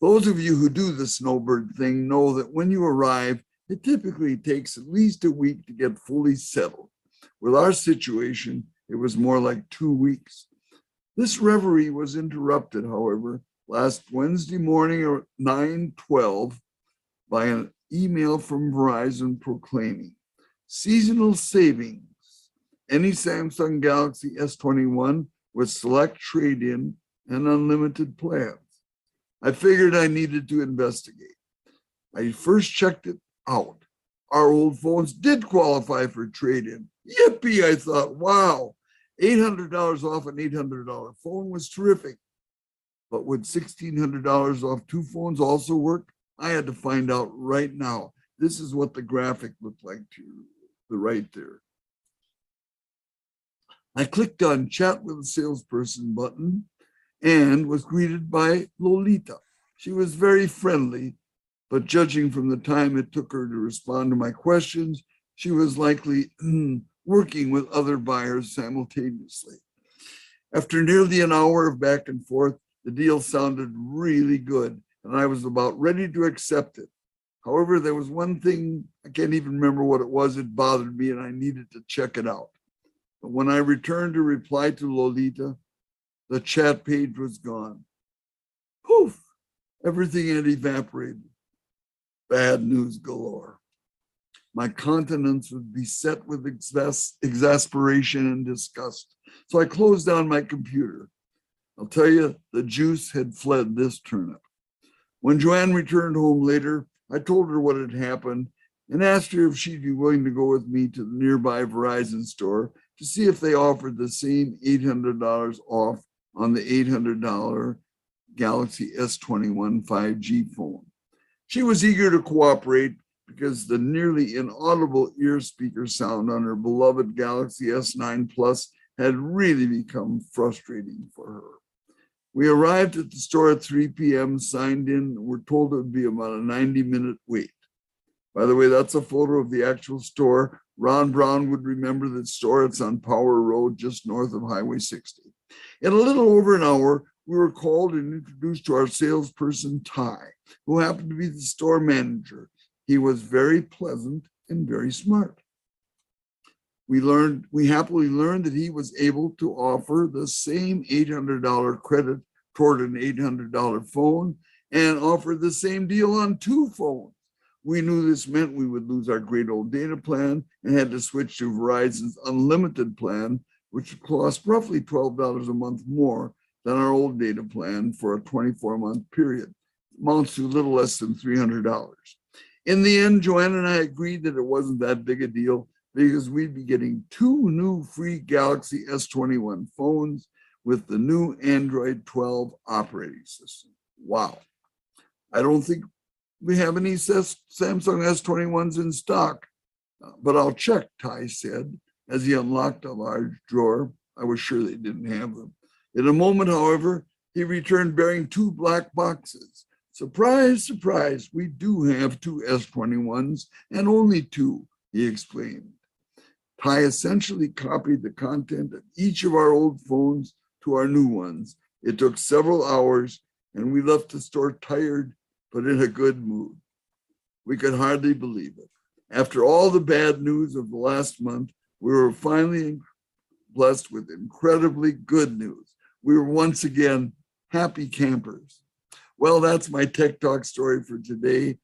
Those of you who do the snowbird thing know that when you arrive, it typically takes at least a week to get fully settled. With our situation, it was more like 2 weeks. This reverie was interrupted, however, last Wednesday morning at 9:12 by an email from Verizon proclaiming seasonal savings. Any Samsung Galaxy S21 with select trade-in and unlimited plans. I figured I needed to investigate. I first checked it out. Our old phones did qualify for trade-in. Yippee, I thought, wow, $800 off an $800 phone was terrific. But would $1,600 off 2 phones also work? I had to find out right now. This is what the graphic looked like to the right there. I clicked on Chat with a Salesperson button and was greeted by Lolita. She was very friendly, but judging from the time it took her to respond to my questions, she was likely working with other buyers simultaneously. After nearly an hour of back and forth, the deal sounded really good, and I was about ready to accept it. However, there was one thing, I can't even remember what it was, it bothered me and I needed to check it out. But when I returned to reply to Lolita, the chat page was gone. Poof, everything had evaporated. Bad news galore. My countenance was beset with exasperation and disgust. So I closed down my computer. I'll tell you, the juice had fled this turnip. When Joanne returned home later, I told her what had happened and asked her if she'd be willing to go with me to the nearby Verizon store to see if they offered the same $800 off on the $800 Galaxy S21 5G phone. She was eager to cooperate because the nearly inaudible ear speaker sound on her beloved Galaxy S9 Plus had really become frustrating for her. We arrived at the store at 3 p.m., signed in, and were told it would be about a 90-minute wait. By the way, that's a photo of the actual store. Ron Brown would remember the store. It's on Power Road, just north of Highway 60. In a little over an hour, we were called and introduced to our salesperson, Ty, who happened to be the store manager. He was very pleasant and very smart. We happily learned that he was able to offer the same $800 credit toward an $800 phone and offer the same deal on 2 phones. We knew this meant we would lose our great old data plan and had to switch to Verizon's unlimited plan, which cost roughly $12 a month more than our old data plan for a 24-month period. Amounts to a little less than $300. In the end, Joanne and I agreed that it wasn't that big a deal because we'd be getting 2 new free Galaxy S21 phones with the new Android 12 operating system. Wow. I don't think we have any Samsung S21s in stock, but I'll check, Ty said, as he unlocked a large drawer. I was sure they didn't have them. In a moment, however, he returned bearing 2 black boxes. Surprise, surprise, we do have 2 S21s and only 2, he explained. Ty essentially copied the content of each of our old phones to our new ones. It took several hours and we left the store tired, but in a good mood. We could hardly believe it. After all the bad news of the last month, we were finally blessed with incredibly good news. We were once again happy campers. Well, that's my Tech Talk story for today,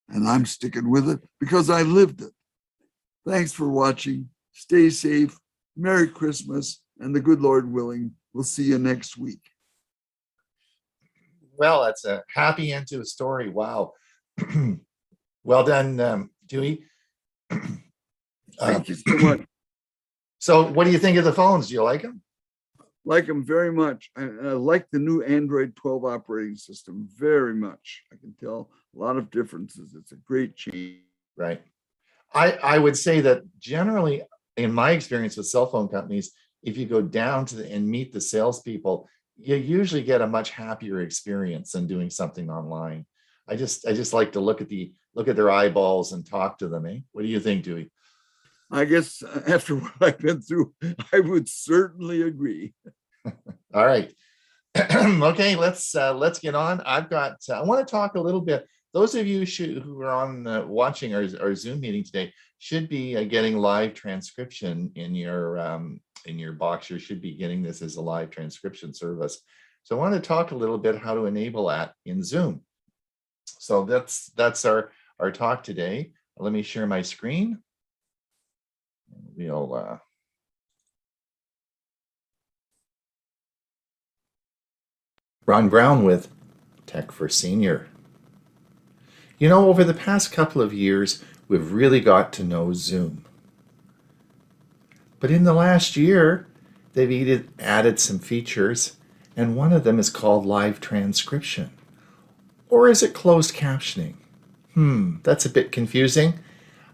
and I'm sticking with it because I lived it. Thanks for watching. Stay safe. Merry Christmas, and the good Lord willing, we'll see you next week. Well, that's a happy end to a story. Wow. Well done, Dewey. Thank you so much. So what do you think of the phones? Do you like them? Like them very much. I like the new Android 12 operating system very much. I can tell a lot of differences. It's a great change. Right. I would say that generally, in my experience with cell phone companies, if you go down to and meet the salespeople, you usually get a much happier experience than doing something online. I just like to look at their eyeballs and talk to them. What do you think, Dewey? I guess after what I've been through, I would certainly agree. All right. Okay, let's get on. I've got. I want to talk a little bit. Those of you who are on watching our Zoom meeting today should be getting live transcription in your box. You should be getting this as a live transcription service. So I want to talk a little bit how to enable that in Zoom. So that's our talk today. Let me share my screen. We'll Ron Brown with Tech for Senior. You know, over the past couple of years, we've really got to know Zoom. But in the last year, they've added some features, and one of them is called live transcription. Or is it closed captioning? That's a bit confusing.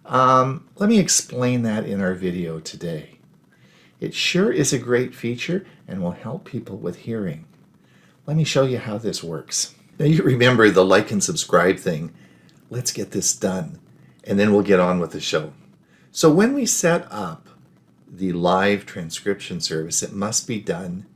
Let me explain that in our video today. It sure is a great feature and will help people with hearing. Let me show you how this works. Now you remember the like and subscribe thing. Let's get this done, and then we'll get on with the show. So when we set up the live transcription service, it must be done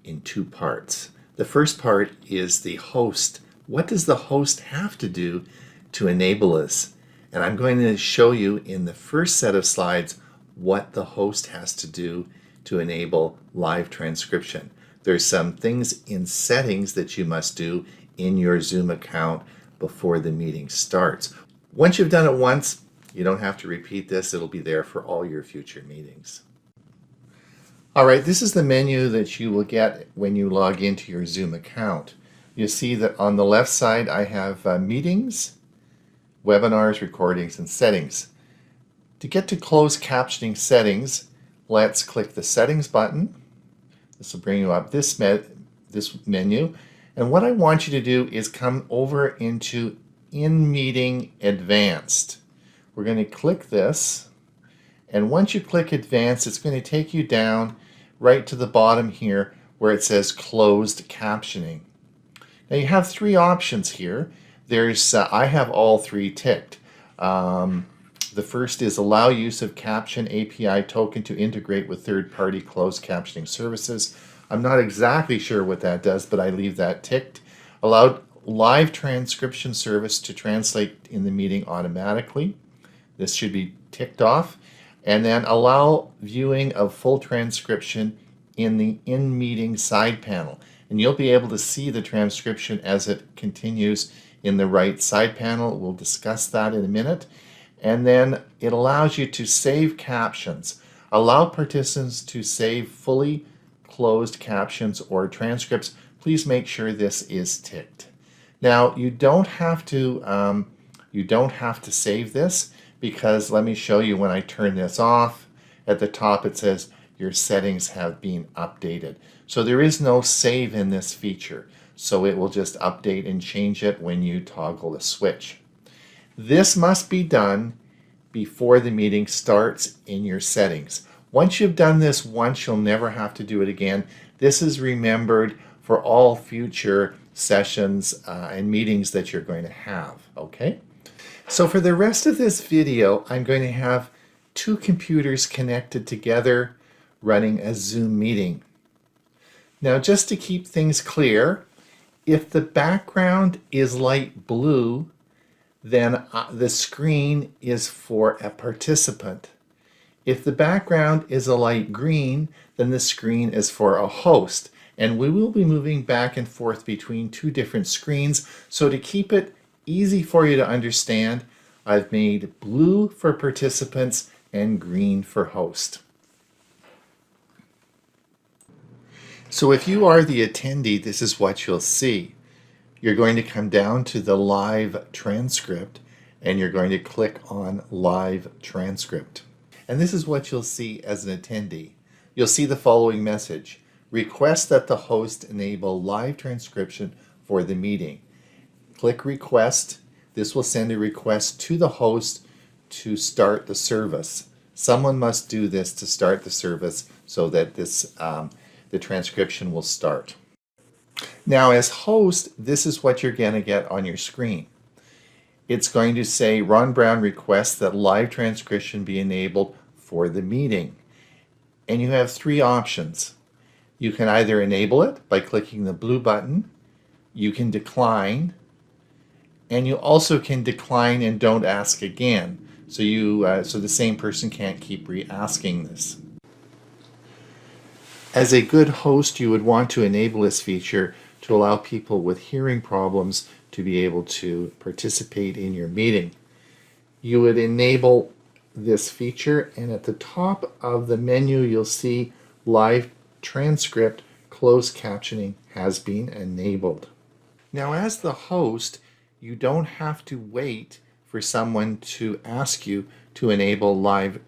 in two parts. The first part is the host. What does the host have to do to enable this? And I'm going to show you in the first set of slides what the host has to do to enable live transcription. There's some things in settings that you must do in your Zoom account before the meeting starts. Once you've done it once, you don't have to repeat this. It'll be there for all your future meetings. All right, this is the menu that you will get when you log into your Zoom account. You see that on the left side, I have meetings, webinars, recordings, and settings. To get to closed captioning settings, let's click the settings button. This will bring you up this menu. And what I want you to do is come over into In-Meeting Advanced. We're going to click this. And once you click Advanced, it's going to take you down right to the bottom here where it says Closed Captioning. Now you have three options here. I have all three ticked. The first is allow use of caption API token to integrate with third-party closed captioning services. I'm not exactly sure what that does, but I leave that ticked. Allow live transcription service to translate in the meeting automatically. This should be ticked off. And then allow viewing of full transcription in the in-meeting side panel. And you'll be able to see the transcription as it continues in the right side panel. We'll discuss that in a minute. And then it allows you to save captions. Allow participants to save fully closed captions or transcripts. Please make sure this is ticked. Now you don't have to save this, because let me show you when I turn this off. At the top it says your settings have been updated. So there is no save in this feature. So it will just update and change it when you toggle the switch. This must be done before the meeting starts in your settings. Once you've done this once, you'll never have to do it again. This is remembered for all future sessions and meetings that you're going to have, okay? So for the rest of this video, I'm going to have two computers connected together running a Zoom meeting. Now, just to keep things clear, if the background is light blue, then the screen is for a participant. If the background is a light green, then the screen is for a host. And we will be moving back and forth between two different screens. So to keep it easy for you to understand, I've made blue for participants and green for host. So if you are the attendee, this is what you'll see. You're going to come down to the live transcript and you're going to click on live transcript. And this is what you'll see as an attendee. You'll see the following message. Request that the host enable live transcription for the meeting. Click request. This will send a request to the host to start the service. Someone must do this to start the service so that the transcription will start. Now as host, this is what you're going to get on your screen. It's going to say Ron Brown requests that live transcription be enabled for the meeting. And you have three options. You can either enable it by clicking the blue button, you can decline, and you also can decline and don't ask again. So so the same person can't keep re-asking this. As a good host, you would want to enable this feature to allow people with hearing problems to be able to participate in your meeting. You would enable this feature, and at the top of the menu, you'll see live transcript closed captioning has been enabled. Now, as the host, you don't have to wait for someone to ask you to enable live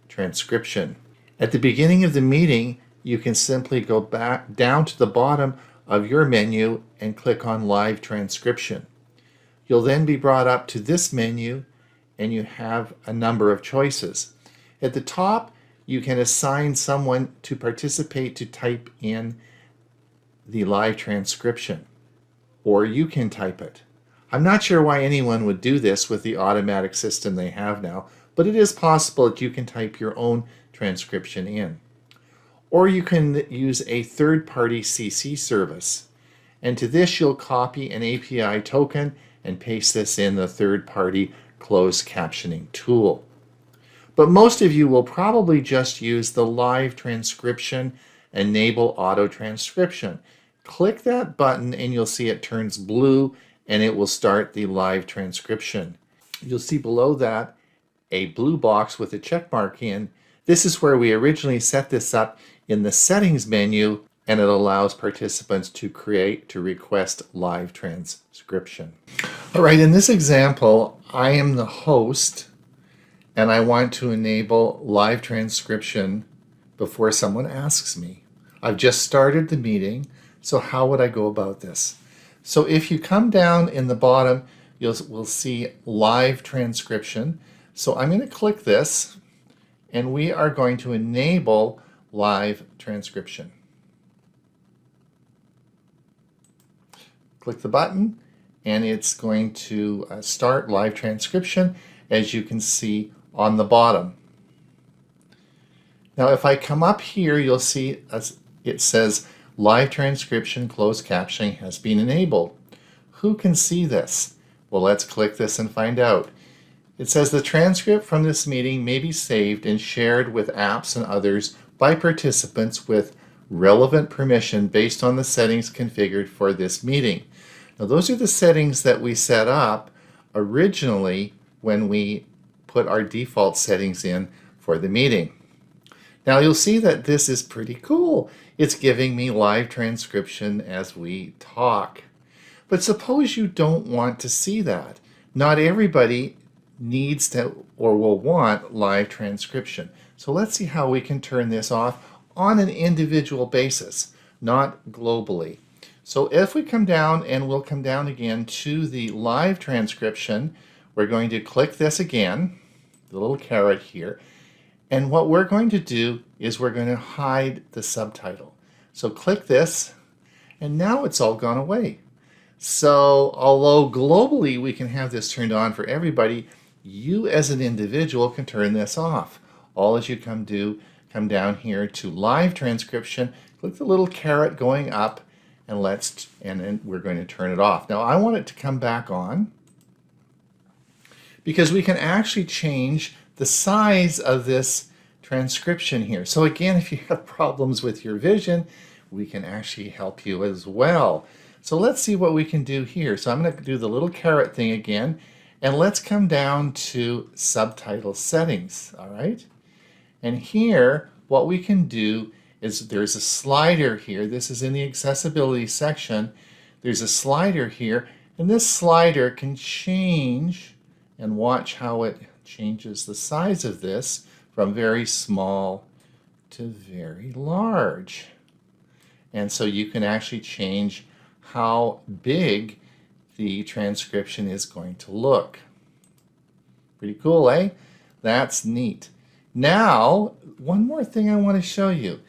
transcription. At the beginning of the meeting, you can simply go back down to the bottom of your menu and click on live transcription. You'll then be brought up to this menu and you have a number of choices. At the top, you can assign someone to participate to type in the live transcription, or you can type it. I'm not sure why anyone would do this with the automatic system they have now, but it is possible that you can type your own transcription in. Or you can use a third-party CC service. And to this, you'll copy an API token and paste this in the third-party closed captioning tool. But most of you will probably just use the live transcription, enable auto transcription. Click that button and you'll see it turns blue and it will start the live transcription. You'll see below that a blue box with a check mark in. This is where we originally set this up in the settings menu, and it allows participants to request live transcription. All right, in this example, I am the host and I want to enable live transcription before someone asks me. I've just started the meeting, so how would I go about this? So if you come down in the bottom, we'll see live transcription. So I'm going to click this, and we are going to enable live transcription. Click the button, and it's going to start live transcription, as you can see on the bottom. Now, if I come up here, you'll see it says live transcription closed captioning has been enabled. Who can see this? Well, let's click this and find out. It says the transcript from this meeting may be saved and shared with apps and others by participants with relevant permission based on the settings configured for this meeting. Now, those are the settings that we set up originally when we put our default settings in for the meeting. Now, you'll see that this is pretty cool. It's giving me live transcription as we talk. But suppose you don't want to see that. Not everybody needs to or will want live transcription. So let's see how we can turn this off on an individual basis, not globally. So if we come down, and we'll come down again to the live transcription, we're going to click this again, the little caret here, and what we're going to do is we're going to hide the subtitle. So click this, and now it's all gone away. So although globally we can have this turned on for everybody, you as an individual can turn this off. All as you come down here to live transcription, click the little caret going up, and then we're going to turn it off. Now I want it to come back on because we can actually change the size of this transcription here. So again, if you have problems with your vision, we can actually help you as well. So let's see what we can do here. So I'm going to do the little caret thing again, and let's come down to subtitle settings, all right? And here, what we can do is there's a slider here. This is in the accessibility section. There's a slider here, and this slider can change, and watch how it changes the size of this from very small to very large. And so you can actually change how big the transcription is going to look. Pretty cool, eh? That's neat. Now, one more thing I want to show you.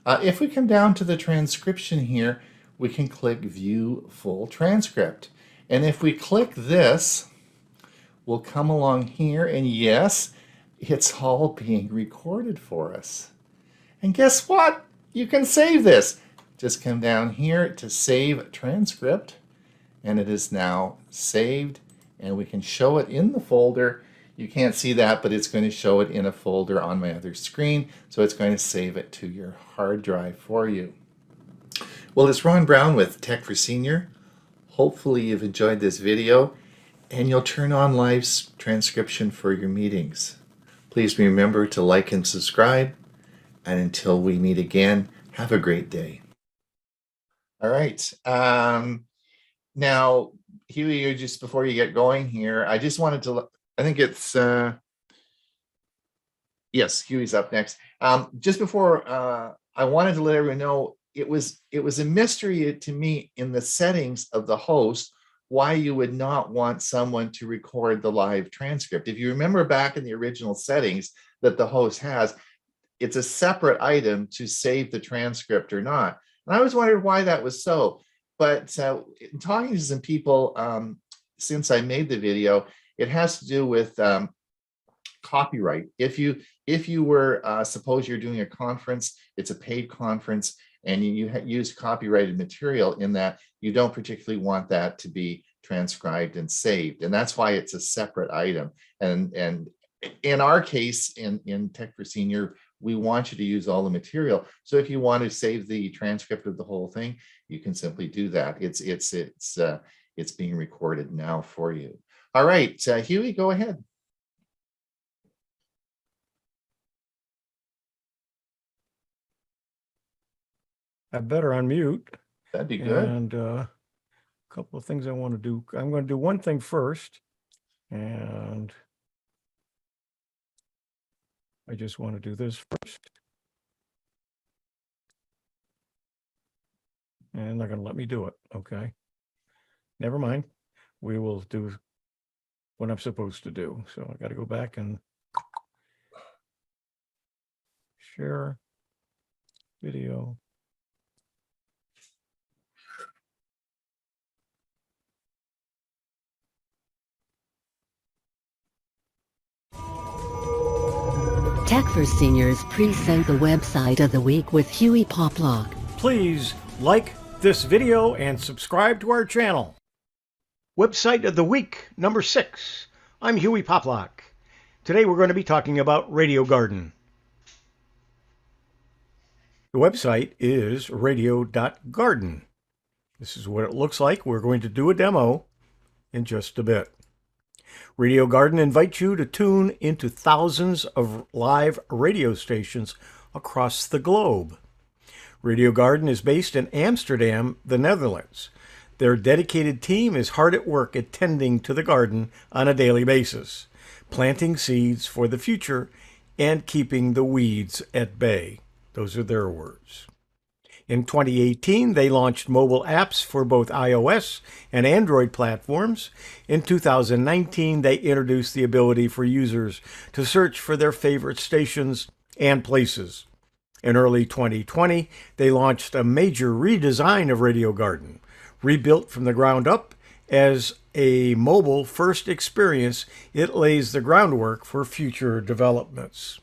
If we come down to the transcription here, we can click View Full Transcript. And if we click this, we'll come along here, and yes, it's all being recorded for us. And guess what? You can save this. just come down here to save transcript, and it is now saved, and we can show it in the folder. You can't see that, but it's going to show it in a folder on my other screen, so it's going to save it to your hard drive for you. Well, it's Ron Brown with Tech for Senior. Hopefully you've enjoyed this video, and you'll turn on live transcription for your meetings. Please remember to like and subscribe, and until we meet again, have a great day. All right. Now, Hewie, just before you get going here, I just wanted to, I think it's, yes, Huey's up next. Just before, I wanted to let everyone know, it was a mystery to me in the settings of the host why you would not want someone to record the live transcript. If you remember back in the original settings that the host has, it's a separate item to save the transcript or not. And I always wondered why that was so. But in talking to some people since I made the video, it has to do with copyright. If you were, suppose you're doing a conference, it's a paid conference, and you use copyrighted material in that, you don't particularly want that to be transcribed and saved. And that's why it's a separate item. And in our case, in Tech for Senior, we want you to use all the material. So if you want to save the transcript of the whole thing, you can simply do that. It's being recorded now for you. All right, Huey, go ahead. I better unmute. That'd be good. And a couple of things I want to do. I'm going to do one thing first, and I just want to do this first. And they're going to let me do it. Okay. Never mind. We will do what I'm supposed to do. So I got to go back and share video. Tech for Seniors present the website of the week with Hewie Poplock. Please like this video and subscribe to our channel. Website of the week, number 6. I'm Hewie Poplock. Today we're going to be talking about Radio Garden. The website is radio.garden. This is what it looks like. We're going to do a demo in just a bit. Radio Garden invites you to tune into thousands of live radio stations across the globe. Radio Garden is based in Amsterdam, the Netherlands. Their dedicated team is hard at work attending to the garden on a daily basis, planting seeds for the future and keeping the weeds at bay. Those are their words. In 2018, they launched mobile apps for both iOS and Android platforms. In 2019, they introduced the ability for users to search for their favorite stations and places. In early 2020, they launched a major redesign of Radio Garden. Rebuilt from the ground up as a mobile-first experience, it lays the groundwork for future developments.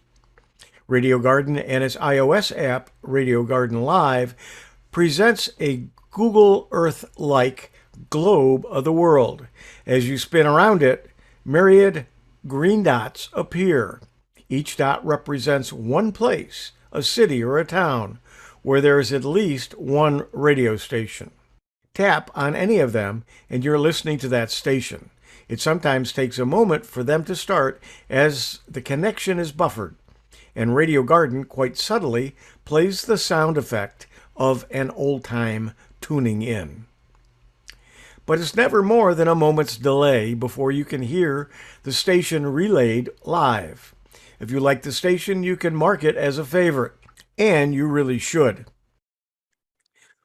Radio Garden and its iOS app, Radio Garden Live, presents a Google Earth-like globe of the world. As you spin around it, myriad green dots appear. Each dot represents one place, a city or a town, where there is at least one radio station. Tap on any of them and you're listening to that station. It sometimes takes a moment for them to start as the connection is buffered. And Radio Garden, quite subtly, plays the sound effect of an old-time tuning in. But it's never more than a moment's delay before you can hear the station relayed live. If you like the station, you can mark it as a favorite, and you really should.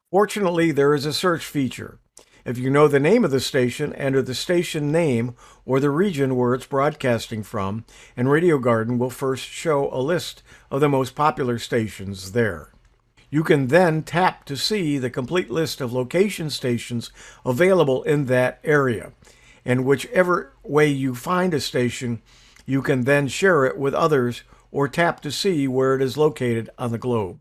Fortunately, there is a search feature. If you know the name of the station, enter the station name or the region where it's broadcasting from, and Radio Garden will first show a list of the most popular stations there. You can then tap to see the complete list of location stations available in that area. And whichever way you find a station, you can then share it with others or tap to see where it is located on the globe.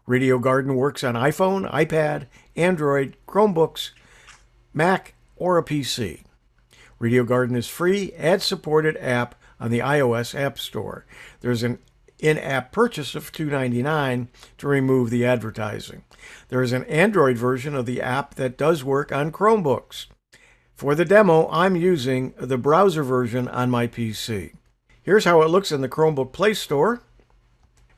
Radio Garden works on iPhone, iPad, Android, Chromebooks, Mac, or a PC. Radio Garden is free, ad-supported app on the iOS App Store. There's an in-app purchase of $2.99 to remove the advertising. There is an Android version of the app that does work on Chromebooks. For the demo, I'm using the browser version on my PC. Here's how it looks in the Chromebook Play Store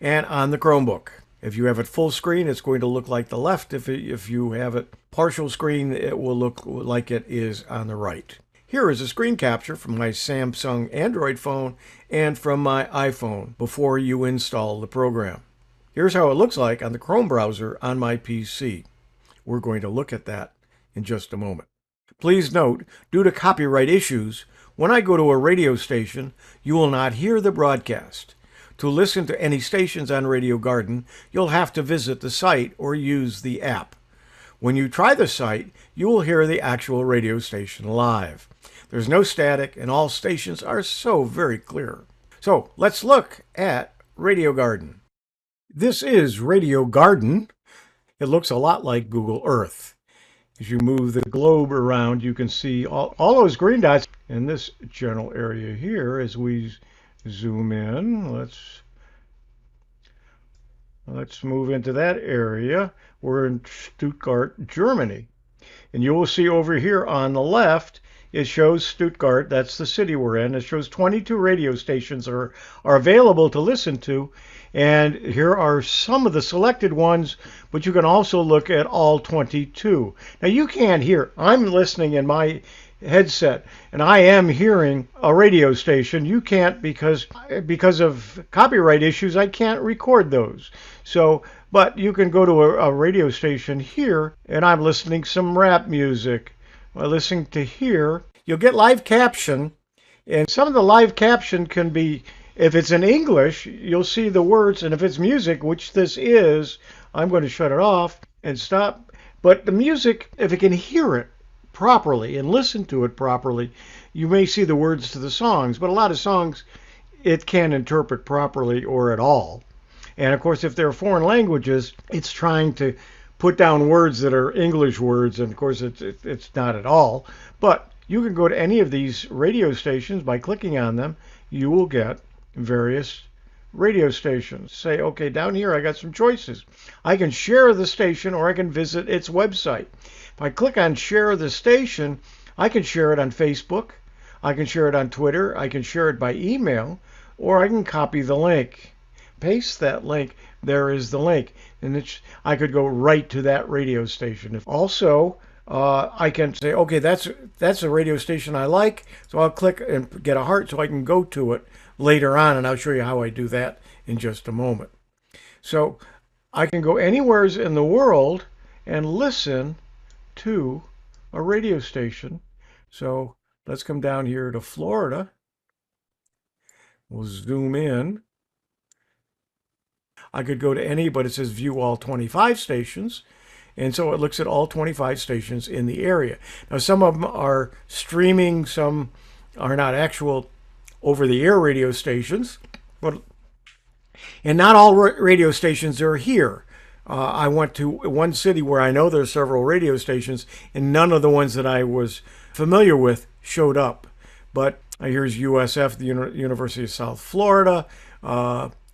and on the Chromebook. If you have it full screen, it's going to look like the left. If you have it partial screen, it will look like it is on the right. Here is a screen capture from my Samsung Android phone and from my iPhone before you install the program. Here's how it looks like on the Chrome browser on my PC. We're going to look at that in just a moment. Please note, due to copyright issues, when I go to a radio station, you will not hear the broadcast. To listen to any stations on Radio Garden, you'll have to visit the site or use the app. When you try the site, you will hear the actual radio station live. There's no static, and all stations are so very clear. So let's look at Radio Garden. This is Radio Garden. It looks a lot like Google Earth. As you move the globe around, you can see all those green dots in this general area here. As we zoom in, let's move into that area. We're in Stuttgart, Germany. And you will see over here on the left, it shows Stuttgart. That's the city we're in. It shows 22 radio stations are available to listen to. And here are some of the selected ones, but you can also look at all 22. Now you can't hear. I'm listening in my headset, and I am hearing a radio station. You can't because of copyright issues. I can't record those. So, but you can go to a radio station here, and I'm listening some rap music. Well, listening to here, you'll get live caption, and some of the live caption can be, if it's in English, you'll see the words, and if it's music, which this is, I'm going to shut it off and stop. But the music, if it can hear it properly and listen to it properly, you may see the words to the songs, but a lot of songs it can't interpret properly or at all. And of course, if they're foreign languages, it's trying to put down words that are English words, and of course it's not at all. But you can go to any of these radio stations by clicking on them. You will get various radio stations. Say, okay, down here I got some choices. I can share the station or I can visit its website. If I click on share the station, I can share it on Facebook, I can share it on Twitter, I can share it by email, or I can copy the link. Paste that link. There is the link, and I could go right to that radio station. Also, I can say, okay, that's a radio station I like, so I'll click and get a heart so I can go to it later on, and I'll show you how I do that in just a moment. So I can go anywhere in the world and listen to a radio station. So let's come down here to Florida. We'll zoom in. I could go to any, but it says view all 25 stations. And so it looks at all 25 stations in the area. Now, some of them are streaming, some are not actual over-the-air radio stations. And not all radio stations are here. I went to one city where I know there's several radio stations, and none of the ones that I was familiar with showed up. But here's USF, the University of South Florida.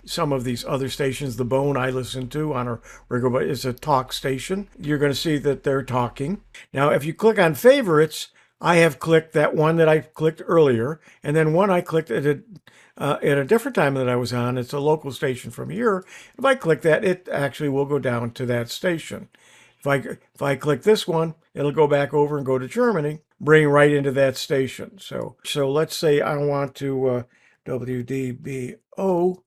Some of these other stations, the Bone I listen to on a regular basis, is a talk station. You're going to see that they're talking. Now, if you click on favorites, I have clicked that one that I clicked earlier, and then one I clicked at a different time that I was on. It's a local station from here. If I click that, it actually will go down to that station. If I click this one, it'll go back over and go to Germany, bring right into that station. So let's say I want to WDBO.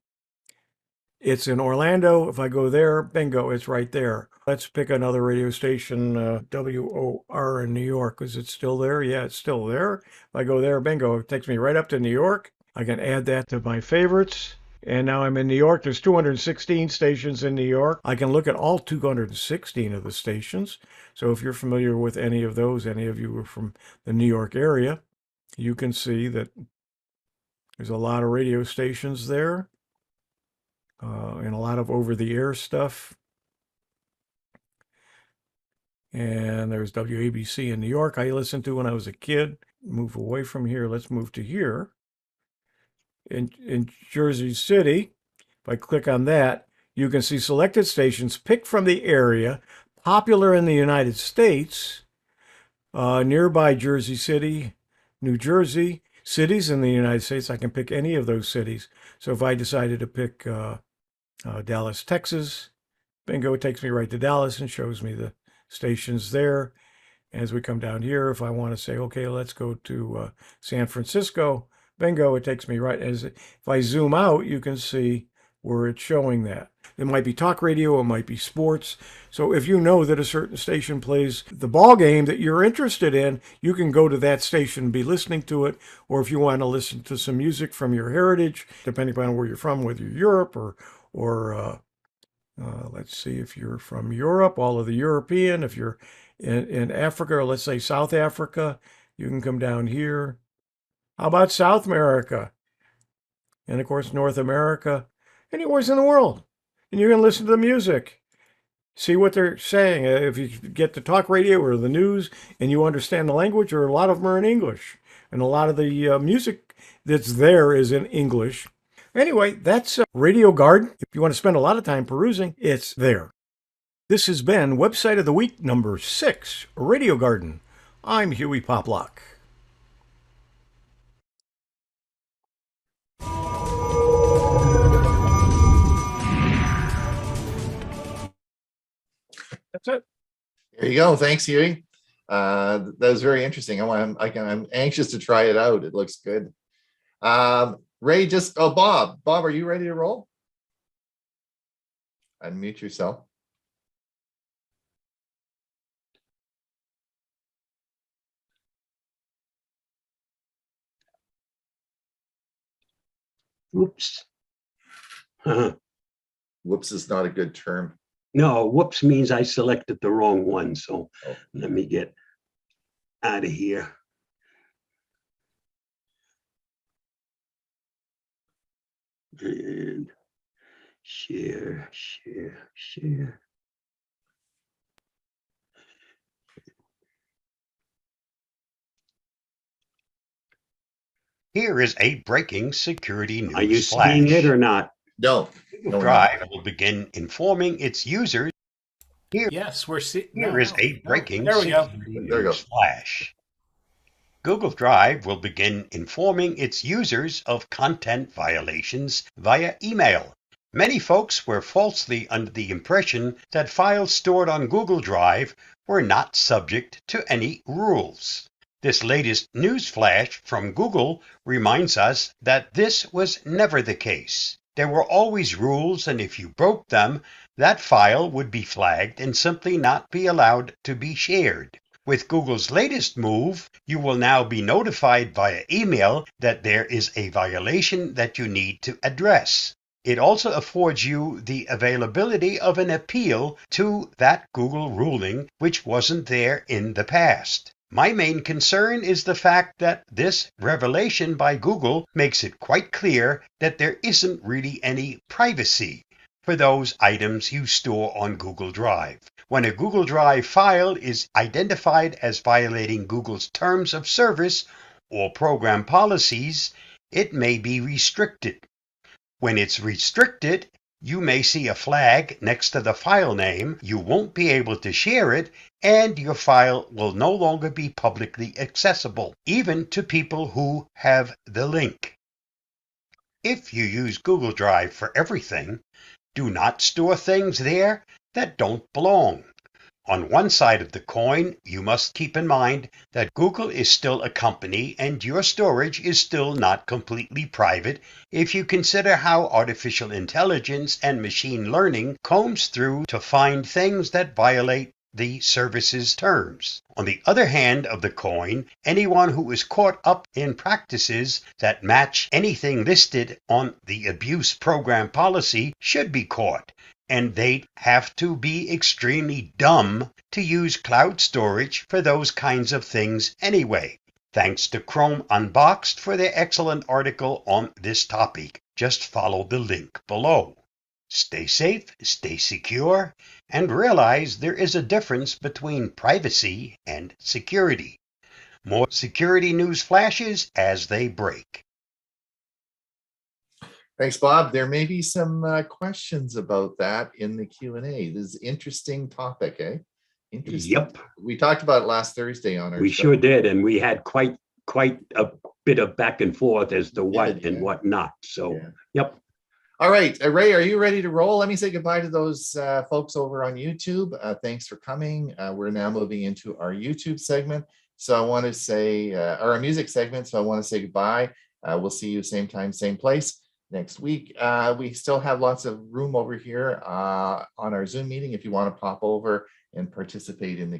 It's in Orlando. If I go there, bingo, it's right there. Let's pick another radio station, WOR in New York. Is it still there? Yeah, it's still there. If I go there, bingo, it takes me right up to New York. I can add that to my favorites. And now I'm in New York. There's 216 stations in New York. I can look at all 216 of the stations. So if you're familiar with any of those, any of you are from the New York area, you can see that there's a lot of radio stations there. And a lot of over-the-air stuff. And there's WABC in New York I listened to when I was a kid. Move away from here. Let's move to here. In Jersey City, if I click on that, you can see selected stations picked from the area, popular in the United States, nearby Jersey City, New Jersey, cities in the United States. I can pick any of those cities. So if I decided to pick Dallas, Texas, bingo, it takes me right to Dallas and shows me the stations there. As we come down here, if I want to say, okay, let's go to San Francisco, bingo, it takes me right. If I zoom out, you can see where it's showing that. It might be talk radio, it might be sports. So if you know that a certain station plays the ball game that you're interested in, you can go to that station and be listening to it. Or if you want to listen to some music from your heritage, depending upon where you're from, whether you're Europe or let's see, if you're from Europe, all of the European. If you're in Africa, or let's say South Africa, you can come down here. How about South America? And of course, North America, anywhere in the world. And you can listen to the music, see what they're saying. If you get the talk radio or the news and you understand the language, or a lot of them are in English. And a lot of the music that's there is in English. Anyway, that's Radio Garden. If you want to spend a lot of time perusing, it's there. This has been Website of the Week number 6, Radio Garden. I'm Hewie Poplock. That's it. There you go. Thanks, Hewie. That was very interesting. I'm anxious to try it out. It looks good. Ray, Bob, are you ready to roll? Unmute yourself. Whoops. Whoops is not a good term. No, whoops means I selected the wrong one. So let me get out of here. And share. Here is a breaking security news Are you flash. seeing it or not? No. Google Drive will begin informing its users. Yes, we're seeing. Here is a breaking There we go. security There we go. news flash. Google Drive will begin informing its users of content violations via email. Many folks were falsely under the impression that files stored on Google Drive were not subject to any rules. This latest news flash from Google reminds us that this was never the case. There were always rules, and if you broke them, that file would be flagged and simply not be allowed to be shared. With Google's latest move, you will now be notified via email that there is a violation that you need to address. It also affords you the availability of an appeal to that Google ruling, which wasn't there in the past. My main concern is the fact that this revelation by Google makes it quite clear that there isn't really any privacy for those items you store on Google Drive. When a Google Drive file is identified as violating Google's terms of service or program policies, it may be restricted. When it's restricted, you may see a flag next to the file name, you won't be able to share it, and your file will no longer be publicly accessible, even to people who have the link. If you use Google Drive for everything, do not store things there that don't belong. On one side of the coin, you must keep in mind that Google is still a company and your storage is still not completely private if you consider how artificial intelligence and machine learning combs through to find things that violate the service's terms. On the other hand of the coin, anyone who is caught up in practices that match anything listed on the abuse program policy should be caught, and they'd have to be extremely dumb to use cloud storage for those kinds of things anyway. Thanks to Chrome Unboxed for their excellent article on this topic. Just follow the link below. Stay safe, stay secure, and realize there is a difference between privacy and security. More security news flashes as they break. Thanks, Bob. There may be some questions about that in the Q&A. This is an interesting topic, eh? Interesting. Yep, We talked about it last Thursday on our we show. sure did. And we had quite a bit of back and forth as to what Yeah. and what not. So, Yeah. yep. All right, Ray, are you ready to roll? Let me say goodbye to those folks over on YouTube. Thanks for coming. We're now moving into our YouTube segment. So I want to say, our music segment. So I want to say goodbye. We'll see you same time, same place next week. We still have lots of room over here on our Zoom meeting if you want to pop over and participate in the